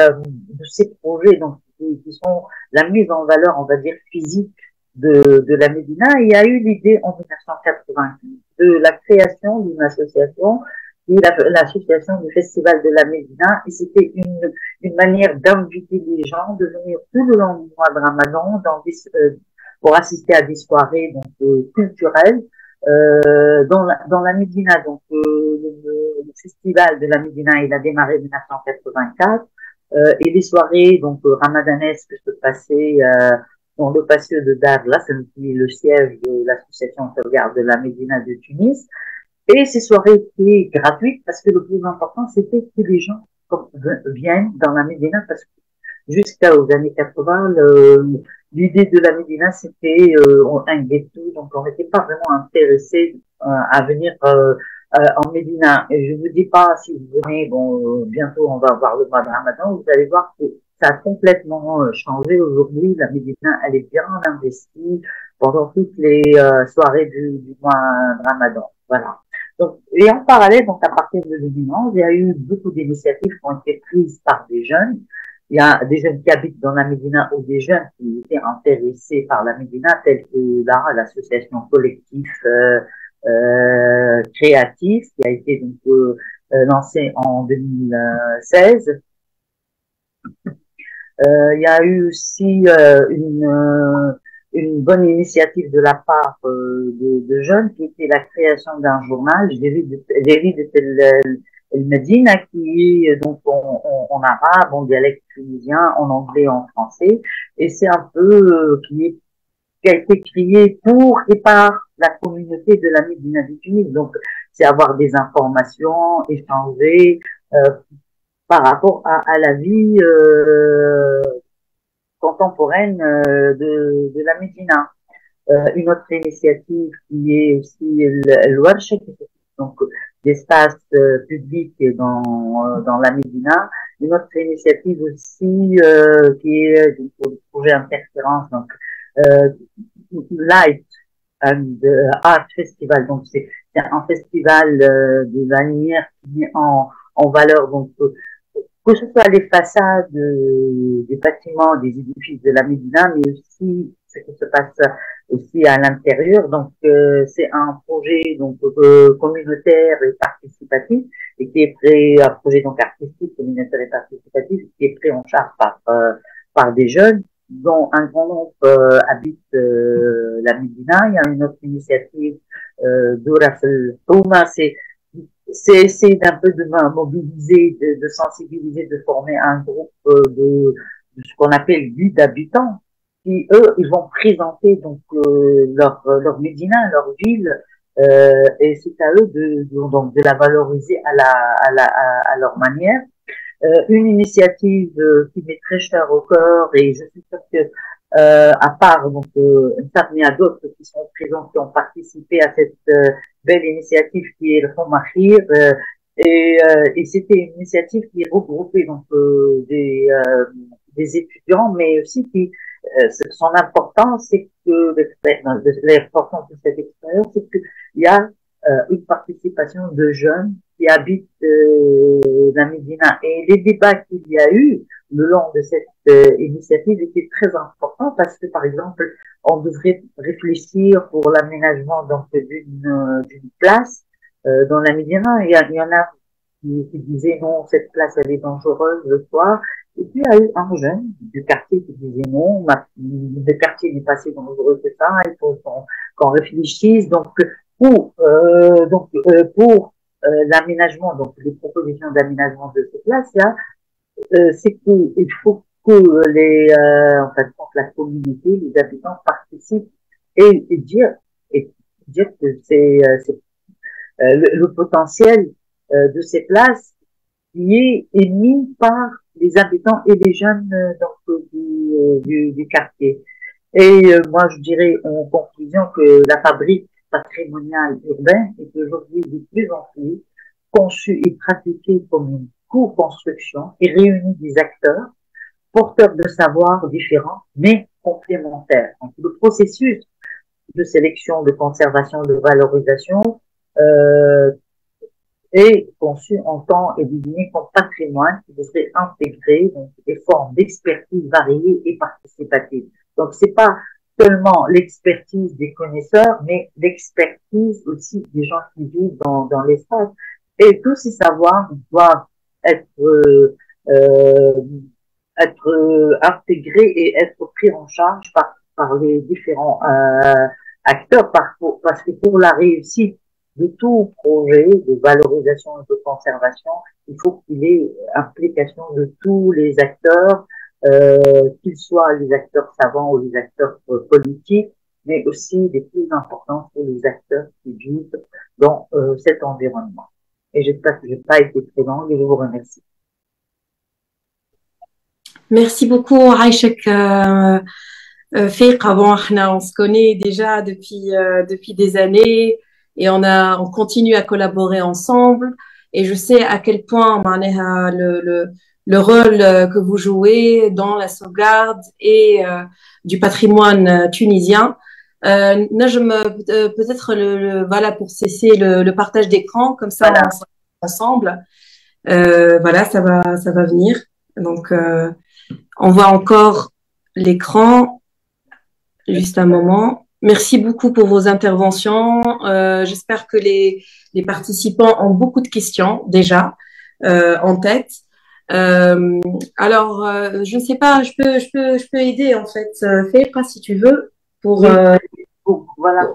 projets donc, qui sont la mise en valeur, on va dire, physique de la Médina, il y a eu l'idée en 1980 de la création d'une association qui est l'association du Festival de la Médina, et c'était une manière d'inviter les gens de venir tout le long du mois de Ramadan pour assister à des soirées donc, culturelles dans la Médina. Donc le festival de la Médina, il a démarré en 1984 et les soirées donc ramadanesques se passaient dans le patio de Dakhla, c'est le siège de l'association Sauvegarde de la Médina de Tunis. Et ces soirées étaient gratuites parce que le plus important, c'était que les gens viennent dans la Médina parce que jusqu'aux années 80, l'idée de la Médina, c'était un ghetto, donc on n'était pas vraiment intéressé à venir en Médina. Et je vous dis pas, si vous venez, bon, bientôt on va avoir le mois de Ramadan, vous allez voir que ça a complètement changé aujourd'hui. La Médina, elle est bien investie pendant toutes les soirées du mois de Ramadan. Voilà. Donc, et en parallèle, donc à partir de 2011, il y a eu beaucoup d'initiatives qui ont été prises par des jeunes. Il y a des jeunes qui habitent dans la Médina ou des jeunes qui étaient intéressés par la Médina, tels que là, l'association collectif créatif qui a été donc lancée en 2016. Il y a eu aussi une bonne initiative de la part de jeunes qui était la création d'un journal, Jéride El Medina, qui est donc en arabe, en dialecte tunisien, en anglais, en français, et c'est un peu qui a été créé pour et par la communauté de la Médina de Tunis. Donc, c'est avoir des informations, échanger par rapport à la vie contemporaine de la Médina. Une autre initiative qui est aussi l'Ouarcha, donc l'espace public dans la Médina. Une autre initiative aussi qui est le projet Interférence, donc Light and Art Festival. Donc c'est un festival de la lumière qui met en valeur donc que ce soit les façades des bâtiments, des édifices de la Médina, mais aussi ce qui se passe aussi à l'intérieur. Donc, c'est un projet donc communautaire et participatif, et qui est pris un projet donc artistique, communautaire et participatif, qui est pris en charge par des jeunes, dont un grand nombre habite la Médina. Il y a une autre initiative d'Oras Touma, c'est essayer d'un peu de mobiliser, de sensibiliser, de former un groupe de ce qu'on appelle guides d'habitants, qui eux, ils vont présenter donc leur médina, leur ville, et c'est à eux donc de la valoriser à leur manière. Une initiative qui m'est très chère au cœur, et je suis sûre que à part donc il y a d'autres qui sont présents, qui ont participé à cette belle initiative qui est le Fonds Mahir, et c'était une initiative qui regroupait donc des étudiants, mais aussi qui son importance, c'est que l'importance de cette expérience, c'est qu'il y a une participation de jeunes qui habitent la Médina. Et les débats qu'il y a eu le long de cette initiative étaient très importants parce que, par exemple, on devrait réfléchir pour l'aménagement donc d'une place dans la Médina. Il y en a qui disaient non, cette place elle est dangereuse le soir. Et puis, il y a eu un jeune du quartier qui disait non, le quartier n'est pas si dangereux que ça, il faut qu'on réfléchisse. Donc, pour l'aménagement, donc les propositions d'aménagement de cette place, il y a c'est qu'il faut que en fin de compte, la communauté, les habitants participent et dire que c'est le potentiel de ces places qui est émis par les habitants et les jeunes du quartier. Et moi, je dirais en conclusion que la fabrique patrimoniale urbaine est aujourd'hui de plus en plus conçue et pratiquée comme une co-construction et réunit des acteurs porteurs de savoirs différents mais complémentaires. Donc, le processus de sélection, de conservation, de valorisation est conçu en temps et désigné comme patrimoine qui devrait intégrer donc, des formes d'expertise variées et participatives. Donc, c'est pas seulement l'expertise des connaisseurs, mais l'expertise aussi des gens qui vivent dans l'espace. Et tous ces savoirs doivent être intégrés et être pris en charge par les différents acteurs, parce que pour la réussite de tout projet de valorisation et de conservation, il faut qu'il y ait implication de tous les acteurs, qu'ils soient les acteurs savants ou les acteurs politiques, mais aussi les plus importants, c'est les acteurs qui vivent dans cet environnement. Et j'espère que je n'ai pas été très longue et je vous remercie. Merci beaucoup, Aïchek. Faiqa, bon, on se connaît déjà depuis des années et on continue à collaborer ensemble. Et je sais à quel point le rôle que vous jouez dans la sauvegarde et du patrimoine tunisien. Peut-être voilà, pour cesser le partage d'écran, comme ça voilà. On ensemble. Voilà, ça va venir. Donc on voit encore l'écran. Juste un moment. Merci beaucoup pour vos interventions. J'espère que les participants ont beaucoup de questions déjà en tête. Alors, je ne sais pas, je peux aider en fait. Fais si tu veux pour. Voilà.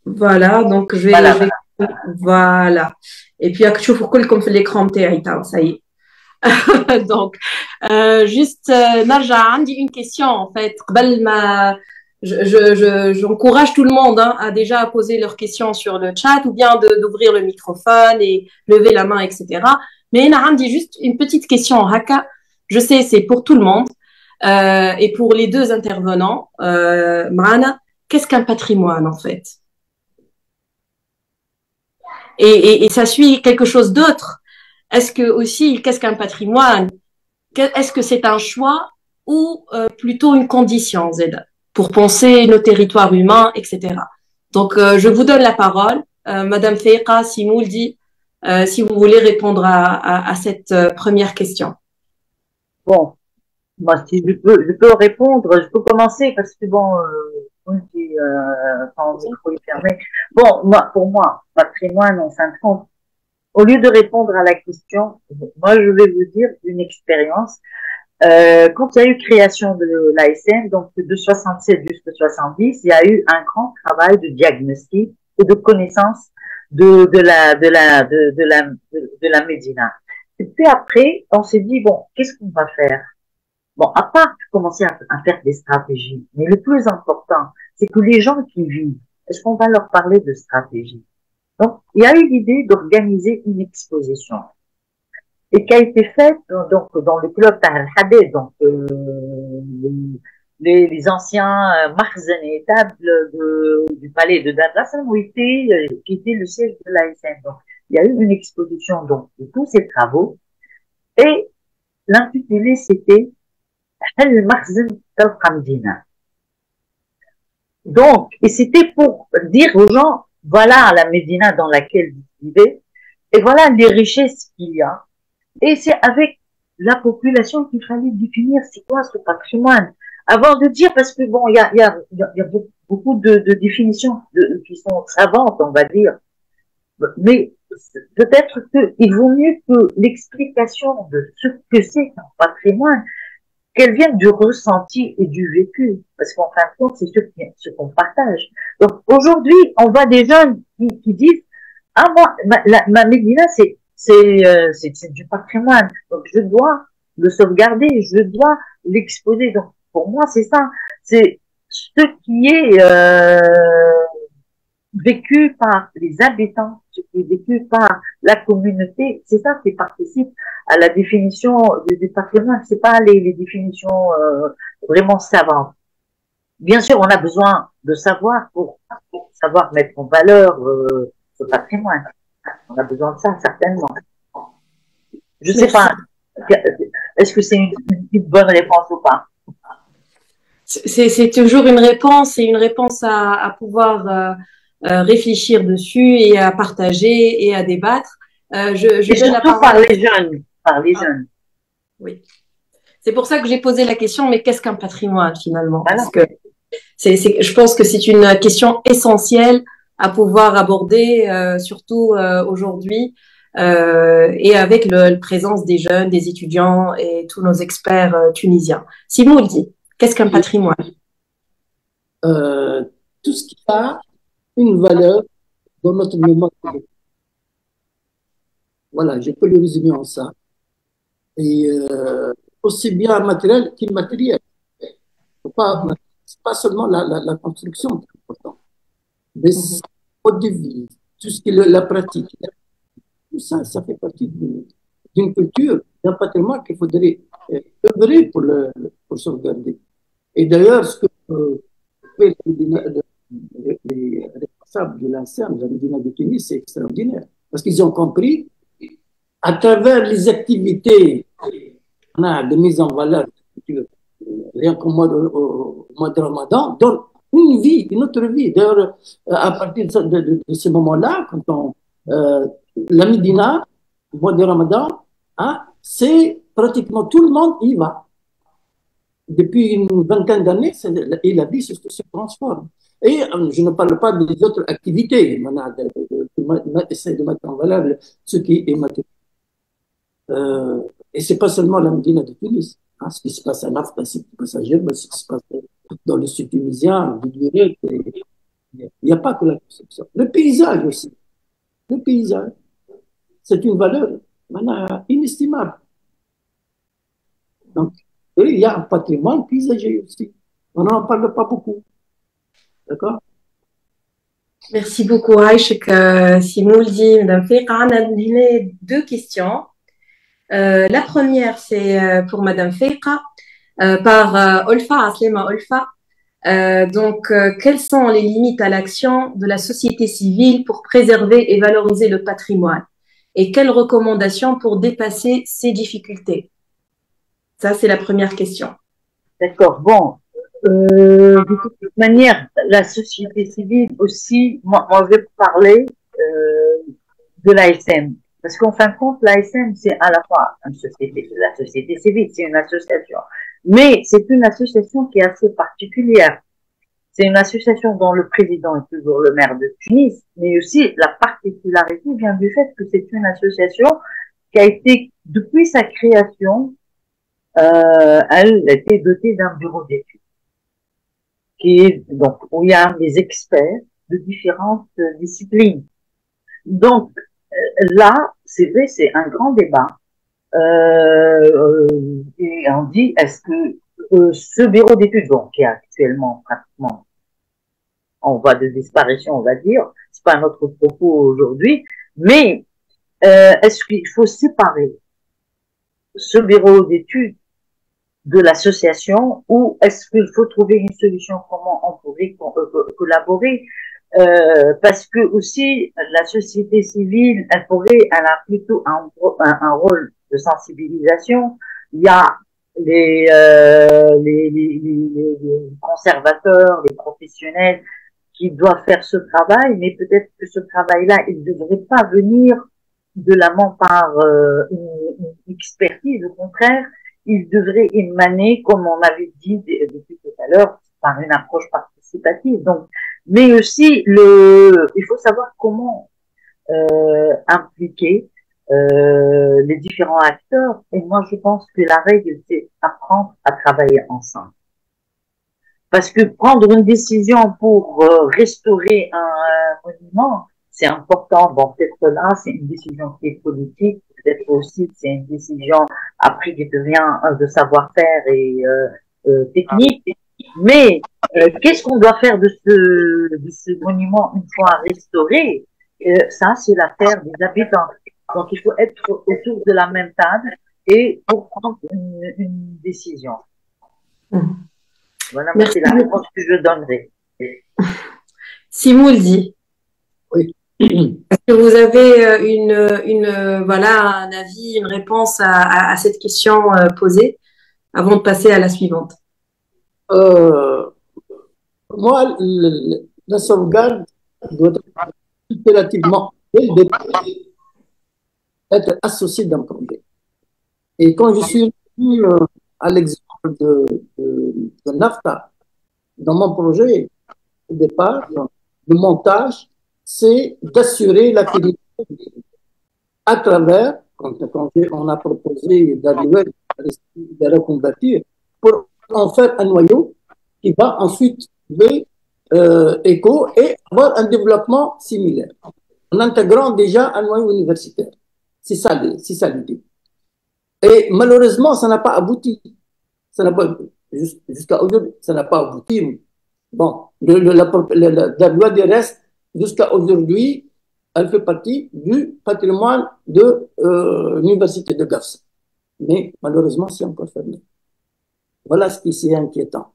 Voilà. Donc je vais voilà. Et puis pour comme fait l'écran ça y est. Donc, juste, Narja, j'ai une question en fait. J'encourage tout le monde à déjà poser leurs questions sur le chat ou bien d'ouvrir le microphone et lever la main, etc. Mais Narja, j'ai juste une petite question. Haka, je sais, c'est pour tout le monde et pour les deux intervenants. Marana, qu'est-ce qu'un patrimoine en fait? Et ça suit quelque chose d'autre. Est-ce que aussi, qu'est-ce qu'un patrimoine? Est-ce que c'est un choix ou plutôt une condition, Zed, pour penser nos territoires humains, etc. Donc, je vous donne la parole, Madame Faiqa Simouldi, si vous voulez répondre à cette première question. Bon, moi, si je peux répondre, je peux commencer parce que bon, quand le micro est fermé. Bon, pour moi, patrimoine, en fin de compte, au lieu de répondre à la question, moi, je vais vous dire une expérience. Quand il y a eu création de l'ASN, donc de 67 jusqu'à 70, il y a eu un grand travail de diagnostic et de connaissance de la Médina. Et puis après, on s'est dit, bon, qu'est-ce qu'on va faire? Bon, à part commencer à faire des stratégies, mais le plus important, c'est que les gens qui vivent, est-ce qu'on va leur parler de stratégie? Donc, il y a eu l'idée d'organiser une exposition et qui a été faite donc dans le club Tahar Hadid, donc les anciens makhzen et étables du palais de Dar es Salaam qui était le siège de l'ASN. Donc, il y a eu une exposition donc, de tous ces travaux et l'intitulé c'était Hal Makhzen Hamdina. Donc, et c'était pour dire aux gens, voilà la Médina dans laquelle vous vivez, et voilà les richesses qu'il y a. Et c'est avec la population qu'il fallait définir c'est quoi ce patrimoine. Avant de dire, parce que bon, il y a beaucoup de définitions qui sont savantes, on va dire. Mais peut-être qu'il vaut mieux que l'explication de ce que c'est un patrimoine, qu'elle vienne du ressenti et du vécu. Parce qu'en fin de compte, c'est ce qu'on partage. Donc aujourd'hui, on voit des jeunes qui disent, ah moi, ma Médina, c'est du patrimoine. Donc je dois le sauvegarder, je dois l'exposer. Donc pour moi, c'est ça. C'est ce qui est vécu par les habitants, ce qui est vécu par la communauté. C'est ça qui participe à la définition du patrimoine. C'est pas les définitions vraiment savantes. Bien sûr, on a besoin de savoir pour savoir mettre en valeur ce patrimoine. On a besoin de ça, certainement. Je sais pas. Est-ce que c'est une bonne réponse ou pas? C'est toujours une réponse et une réponse à pouvoir réfléchir dessus et à partager et à débattre. Je donne la parole par les jeunes. Par les jeunes. Oui. C'est pour ça que j'ai posé la question, mais qu'est-ce qu'un patrimoine finalement? Voilà. Parce que je pense que c'est une question essentielle à pouvoir aborder, surtout aujourd'hui, et avec la présence des jeunes, des étudiants et tous nos experts tunisiens. Simoul dit, qu'est-ce qu'un patrimoine? Tout ce qui a une valeur dans notre mémoire. Voilà, je peux le résumer en ça. Et aussi bien matériel qu'immatériel. C'est pas seulement la construction qui est importante, mais c'est le mode de vie, tout ce qui est la pratique. Tout ça, ça fait partie d'une culture, d'un patrimoine qu'il faudrait œuvrer pour sauvegarder. Et d'ailleurs, ce que les responsables de l'ANSEM, de la Médina de Tunis, c'est extraordinaire. Parce qu'ils ont compris, à travers les activités on a de mise en valeur, rien qu'au mois de Ramadan, donne une vie, une autre vie. D'ailleurs, à partir de ce moment-là, quand la Médina, au mois de Ramadan, hein, c'est pratiquement tout le monde y va. Depuis une vingtaine d'années, et la vie se transforme. Et je ne parle pas des autres activités. On essaie de mettre en valeur ce qui est matériel. Et ce n'est pas seulement la Médina de Tunis. Hein, ce qui se passe à Nafta, ce qui se passe à Gerbe, ce qui se passe dans le sud tunisien, il n'y a pas que la conception. Le paysage aussi. Le paysage, c'est une valeur inestimable. Donc, il y a un patrimoine paysager aussi. On n'en parle pas beaucoup. D'accord? Merci beaucoup, Aïchek Simouldi, Madame Fekha. On a deux questions. La première, c'est pour Madame Fekha, par Olfa, Aslema Olfa. Donc, quelles sont les limites à l'action de la société civile pour préserver et valoriser le patrimoine? Et quelles recommandations pour dépasser ces difficultés? Ça, c'est la première question. D'accord. Bon, de toute manière, la société civile aussi, moi je vais parler de l'ASM. Parce qu'en fin de compte, l'ASM, c'est à la fois la société civile, c'est une association. Mais c'est une association qui est assez particulière. C'est une association dont le président est toujours le maire de Tunis, mais aussi la particularité vient du fait que c'est une association qui a été, depuis sa création, elle a été dotée d'un bureau d'études, qui est donc où il y a des experts de différentes disciplines. Donc là, c'est vrai, c'est un grand débat. Et on dit, est-ce que ce bureau d'études, donc qui est actuellement pratiquement en voie de disparition, on va dire, c'est pas notre propos aujourd'hui, mais est-ce qu'il faut séparer ce bureau d'études de l'association, ou est-ce qu'il faut trouver une solution, comment on pourrait collaborer, parce que aussi la société civile, elle a plutôt un rôle de sensibilisation. Il y a les conservateurs, les professionnels qui doivent faire ce travail, mais peut-être que ce travail-là, il ne devrait pas venir de l'amont par une expertise. Au contraire, il devrait émaner, comme on avait dit depuis tout à l'heure, par une approche participative. Donc, mais aussi, il faut savoir comment impliquer les différents acteurs. Et moi, je pense que la règle, c'est apprendre à travailler ensemble. Parce que prendre une décision pour restaurer un monument, c'est important. Bon, peut-être là, c'est une décision qui est politique. Peut-être aussi, c'est une décision après qui devient de savoir-faire et technique. Mais qu'est-ce qu'on doit faire de ce monument une fois restauré? Ça, c'est l'affaire des habitants. Donc, il faut être autour de la même table et pour prendre une décision. Voilà, c'est la réponse que je donnerai. Simouldi. Oui. Est-ce que vous avez voilà, un avis, une réponse à cette question posée avant de passer à la suivante? Moi, la sauvegarde doit être impérativement être associée d'un projet. Et quand je suis venu à l'exemple de NAFTA, dans mon projet, au départ, le montage, c'est d'assurer la qualité à travers, quand on a proposé de reconvertir, pour en faire un noyau qui va ensuite trouver écho et avoir un développement similaire, en intégrant déjà un noyau universitaire. C'est ça l'idée. Et malheureusement, ça n'a pas abouti. Jusqu'à aujourd'hui, ça n'a pas abouti. Bon, la loi des restes, jusqu'à aujourd'hui, elle fait partie du patrimoine de l'université de Gafsa. Mais malheureusement, c'est encore fermé. Voilà ce qui est inquiétant.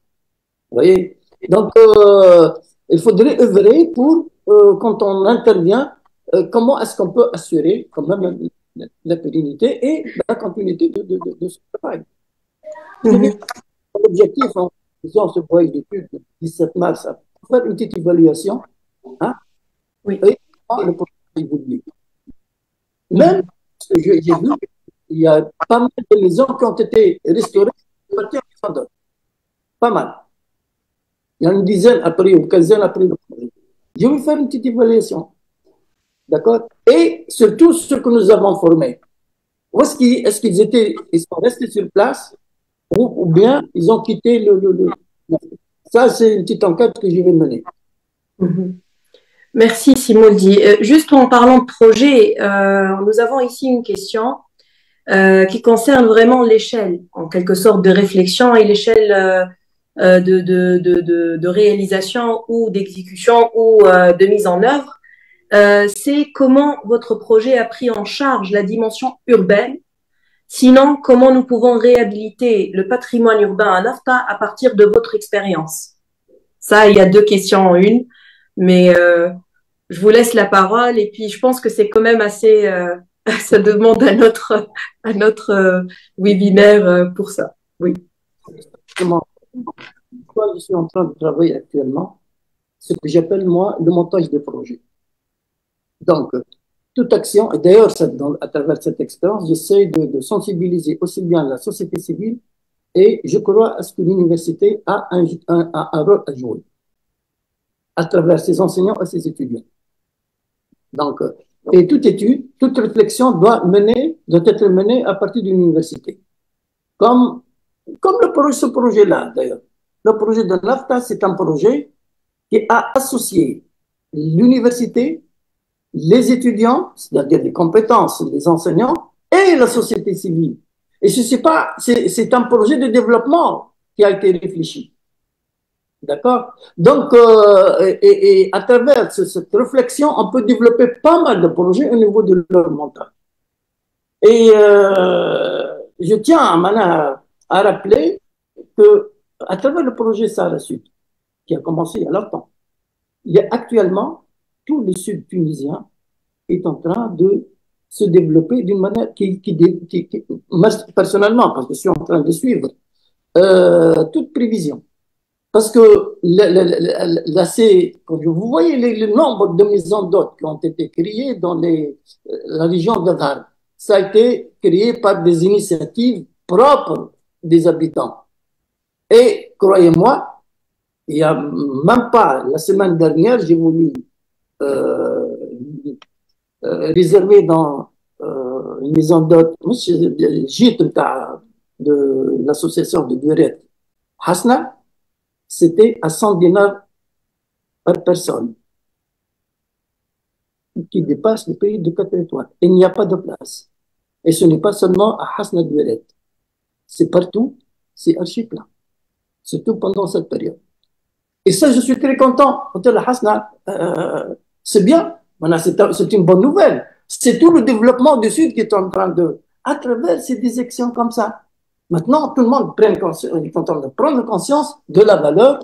Vous voyez? Donc, il faudrait œuvrer pour, quand on intervient, comment est-ce qu'on peut assurer quand même la pérennité et la continuité de ce travail. L'objectif, en faisant ce voyage d'études le 17 mars, pour faire une petite évaluation, hein, oui. Et le projet évolue. Même, j'ai vu, il y a pas mal de maisons qui ont été restaurées, pas mal. Il y a une dizaine après, ou une quinzaine après le projet. Je vais faire une petite évaluation. D'accord? Et surtout, ceux que nous avons formés. Est-ce qu'ils sont restés sur place ou bien ils ont quitté Ça, c'est une petite enquête que je vais mener. Merci, Simouldi. Juste en parlant de projet, nous avons ici une question qui concerne vraiment l'échelle, en quelque sorte, de réflexion et l'échelle de réalisation ou d'exécution ou de mise en œuvre. C'est comment votre projet a pris en charge la dimension urbaine. Sinon, comment nous pouvons réhabiliter le patrimoine urbain à NAFTA à partir de votre expérience? Ça, il y a deux questions en une, mais je vous laisse la parole et puis je pense que c'est quand même assez, ça demande un autre webinaire pour ça. Oui. Je suis en train de travailler actuellement ce que j'appelle, moi, le montage des projets. Donc, toute action, et d'ailleurs, à travers cette expérience, j'essaie de sensibiliser aussi bien la société civile et je crois à ce que l'université a un rôle à jouer à travers ses enseignants et ses étudiants. Donc, et toute étude, toute réflexion doit être menée à partir d'une université. Comme ce projet-là, d'ailleurs. Le projet de NAFTA, c'est un projet qui a associé l'université, les étudiants, c'est-à-dire les compétences, les enseignants, et la société civile. Et c'est un projet de développement qui a été réfléchi. D'accord? Donc, et à travers cette réflexion, on peut développer pas mal de projets au niveau de leur montage. Et je tiens à rappeler que, à travers le projet Sahara Sud, qui a commencé il y a longtemps, il y a actuellement, tout le sud tunisien est en train de se développer d'une manière moi, personnellement, parce que je suis en train de suivre toute prévision. Parce que quand vous voyez le nombre de maisons d'hôtes qui ont été créées dans la région d'Adhar, ça a été créé par des initiatives propres des habitants. Et croyez-moi, il n'y a même pas, la semaine dernière, j'ai voulu euh, réserver dans une maison d'hôtes, gîte de l'association de Duret Hasna, c'était à 100 dinars par personne, qui dépasse le pays de 4 étoiles. Il n'y a pas de place. Et ce n'est pas seulement à Hasna Duret, c'est partout, c'est archi plat, surtout pendant cette période. Et ça, je suis très content. Hôtel Hasna, c'est bien. Voilà, c'est une bonne nouvelle. C'est tout le développement du Sud qui est en train de, à travers ces décisions comme ça. Maintenant, tout le monde est en train de prendre conscience de la valeur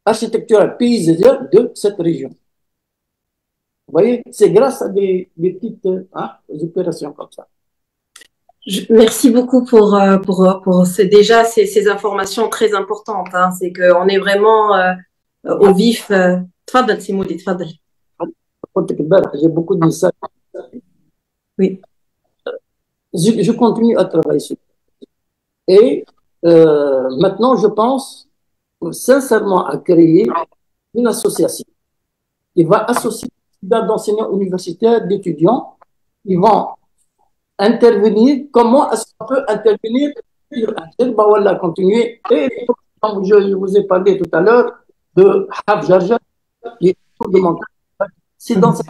architecturale paysagère de cette région. Vous voyez, c'est grâce à des petites opérations comme ça. Merci beaucoup pour déjà ces informations très importantes. Hein. C'est qu'on est vraiment au vif. Tfadal, Simoudi, tfadal. J'ai beaucoup de messages. Oui. Je continue à travailler sur ça. Et maintenant, je pense sincèrement à créer une association qui va associer d'enseignants universitaires, d'étudiants, qui vont intervenir. Comment est-ce qu'on peut intervenir sur un tel, voilà, continuer. Et comme je vous ai parlé tout à l'heure de Haf Jarja, qui est de mon travail. C'est dans cette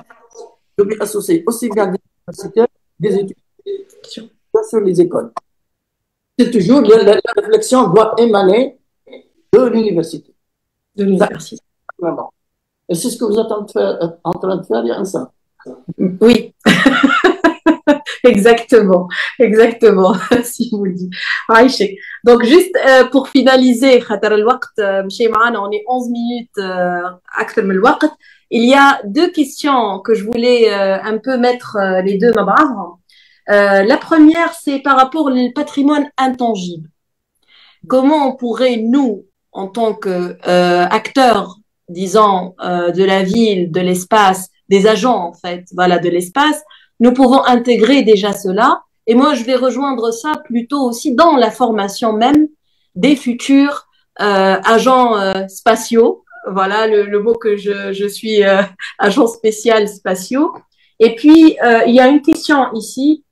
je vais associer aussi bien des universitaires, des étudiants sur les écoles. C'est toujours la réflexion doit émaner de l'université. De l'université. Vraiment. Et c'est ce que vous êtes en train de faire, il y a un ça. Oui. Exactement, exactement, si vous le dites. Aïché. Donc, juste pour finaliser, on est 11 minutes il y a deux questions que je voulais un peu mettre les deux mains. La première, c'est par rapport au patrimoine intangible. Comment on pourrait, nous, en tant qu'acteurs, disons, de la ville, de l'espace, des agents, en fait, voilà, de l'espace, nous pouvons intégrer déjà cela. Et moi, je vais rejoindre ça plutôt aussi dans la formation même des futurs agents spatiaux. Voilà le mot que je suis agent spécial spatiaux. Et puis, il y a une question ici.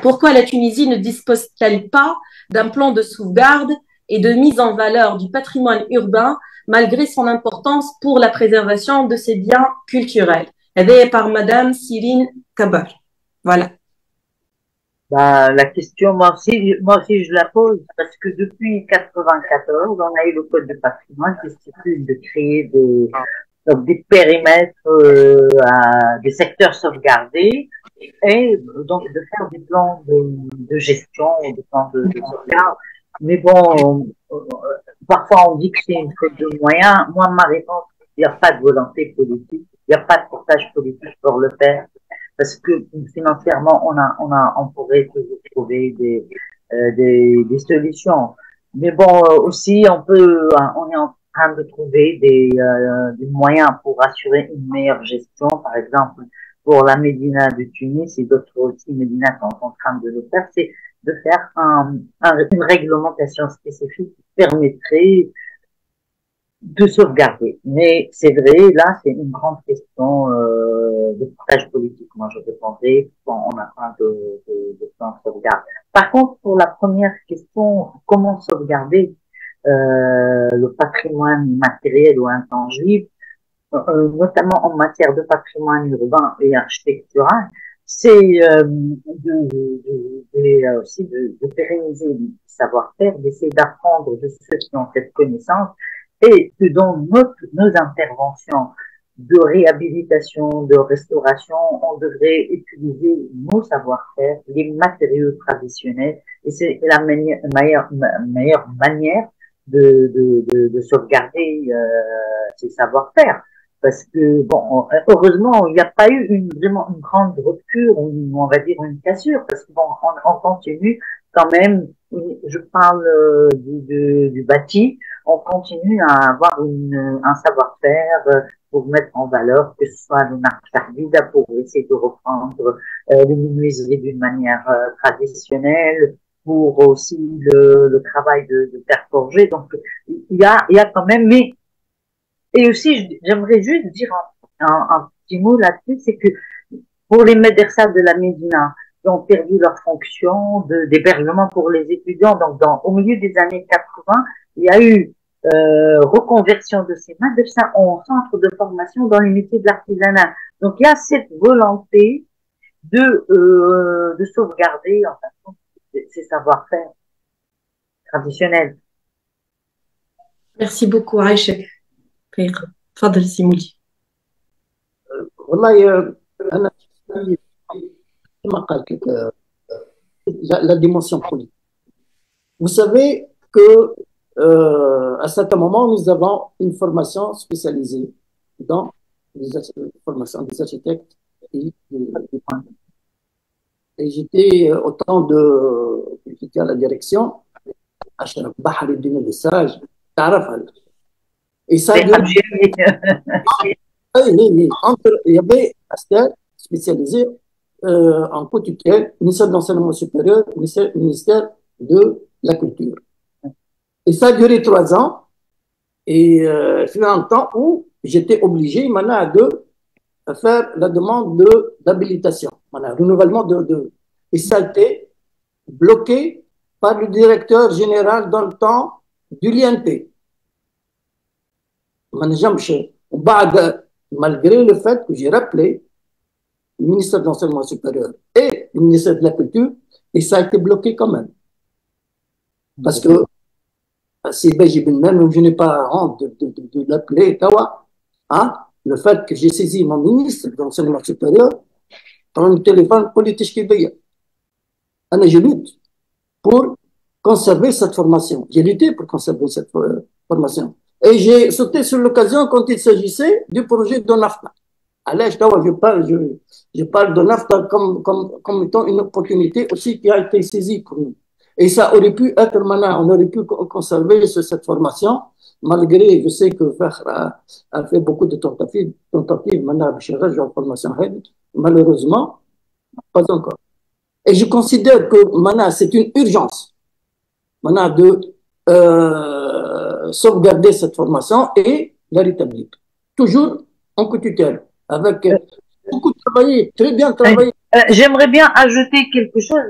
Pourquoi la Tunisie ne dispose-t-elle pas d'un plan de sauvegarde et de mise en valeur du patrimoine urbain malgré son importance pour la préservation de ses biens culturels? Aidée par Madame Cyrine Kabar. Voilà. Bah, la question, moi aussi, je la pose parce que depuis 94, on a eu le code de patrimoine qui stipule de créer des périmètres, des secteurs sauvegardés et donc de faire des plans de gestion, des plans de sauvegarde. Mais bon, parfois on dit que c'est une faute de moyens. Moi, ma réponse, il n'y a pas de volonté politique, il n'y a pas de portage politique pour le faire. Parce que financièrement, on pourrait toujours trouver des solutions. Mais bon, aussi, on est en train de trouver des moyens pour assurer une meilleure gestion. Par exemple, pour la Médina de Tunis et d'autres aussi Médina sont en train de le faire, c'est de faire une réglementation spécifique qui permettrait de sauvegarder. Mais c'est vrai, là, c'est une grande question de partage politique. Moi, je répondrais quand on a train de plan de sauvegarde. Par contre, pour la première question, comment sauvegarder le patrimoine matériel ou intangible, notamment en matière de patrimoine urbain et architectural, c'est aussi de pérenniser le savoir-faire, d'essayer d'apprendre de ceux qui ont cette connaissance et que dans nos interventions de réhabilitation, de restauration, on devrait utiliser nos savoir-faire, les matériaux traditionnels, et c'est la meilleure manière de sauvegarder ces savoir-faire. Parce que, bon, heureusement, il n'y a pas eu vraiment une grande rupture, ou on va dire une cassure, parce que bon, on continue quand même, je parle du bâti, on continue à avoir un savoir-faire pour mettre en valeur, que ce soit le marchandise, pour essayer de reprendre les menuiseries d'une manière traditionnelle, pour aussi le travail de terre forgée. Donc, il y a quand même, mais, et aussi, j'aimerais juste dire un petit mot là-dessus, c'est que pour les médecins de la Médina, qui ont perdu leur fonction d'hébergement pour les étudiants, donc au milieu des années 80, il y a eu reconversion de ces médecins en centre de formation dans les métiers de l'artisanat. Donc il y a cette volonté de sauvegarder en fait, ces savoir-faire traditionnels. Merci beaucoup, Aïcha. تفضل سي مولي. والله أنا كما قلت لك la dimension politique. Vous savez que à certains moments, nous avons une formation spécialisée dans la formation des architectes et et j'étais autant j'étais à la direction, Ashraf Bahri Dine de Sage, et ça il y avait un stage spécialisé en co-tutelle, ministère de l'enseignement supérieur, ministère de la culture. Et ça a duré 3 ans. Et c'est un temps où j'étais obligé maintenant de faire la demande d'habilitation, renouvellement et ça a été bloqué par le directeur général dans le temps de l'INP. Malgré le fait que j'ai rappelé le ministère de l'enseignement supérieur et le ministère de la culture, et ça a été bloqué quand même. Parce que c'est même je n'ai pas honte de l'appeler Kawa. Hein? Le fait que j'ai saisi mon ministre de l'enseignement supérieur dans le téléphone politique qui veille. Je lutte pour conserver cette formation. J'ai lutté pour conserver cette formation. Et j'ai sauté sur l'occasion quand il s'agissait du projet de NAFTA. Allez, je parle de NAFTA comme étant une opportunité aussi qui a été saisie pour nous. Et ça aurait pu être maintenant, on aurait pu conserver cette formation, malgré, je sais que Fakhr a fait beaucoup de tentatives maintenant, en formation, malheureusement, pas encore. Et je considère que maintenant, c'est une urgence, maintenant, de sauvegarder cette formation et la rétablir. Toujours en co-tutelle, avec beaucoup travaillé, très bien travaillé. J'aimerais bien ajouter quelque chose.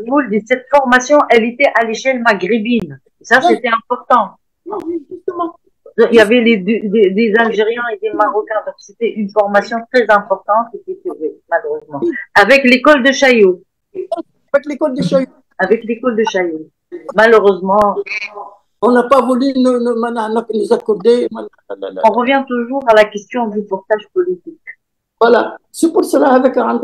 Cette formation, elle était à l'échelle maghrébine. Ça, c'était important. Oui, justement. Il y avait des Algériens et des Marocains. Donc, c'était une formation très importante qui était faite, malheureusement. Avec l'école de Chaillot. Avec l'école de Chaillot. Avec l'école de Chaillot. Malheureusement. On n'a pas voulu nous accorder. On revient toujours à la question du portage politique. Voilà. C'est pour cela avec un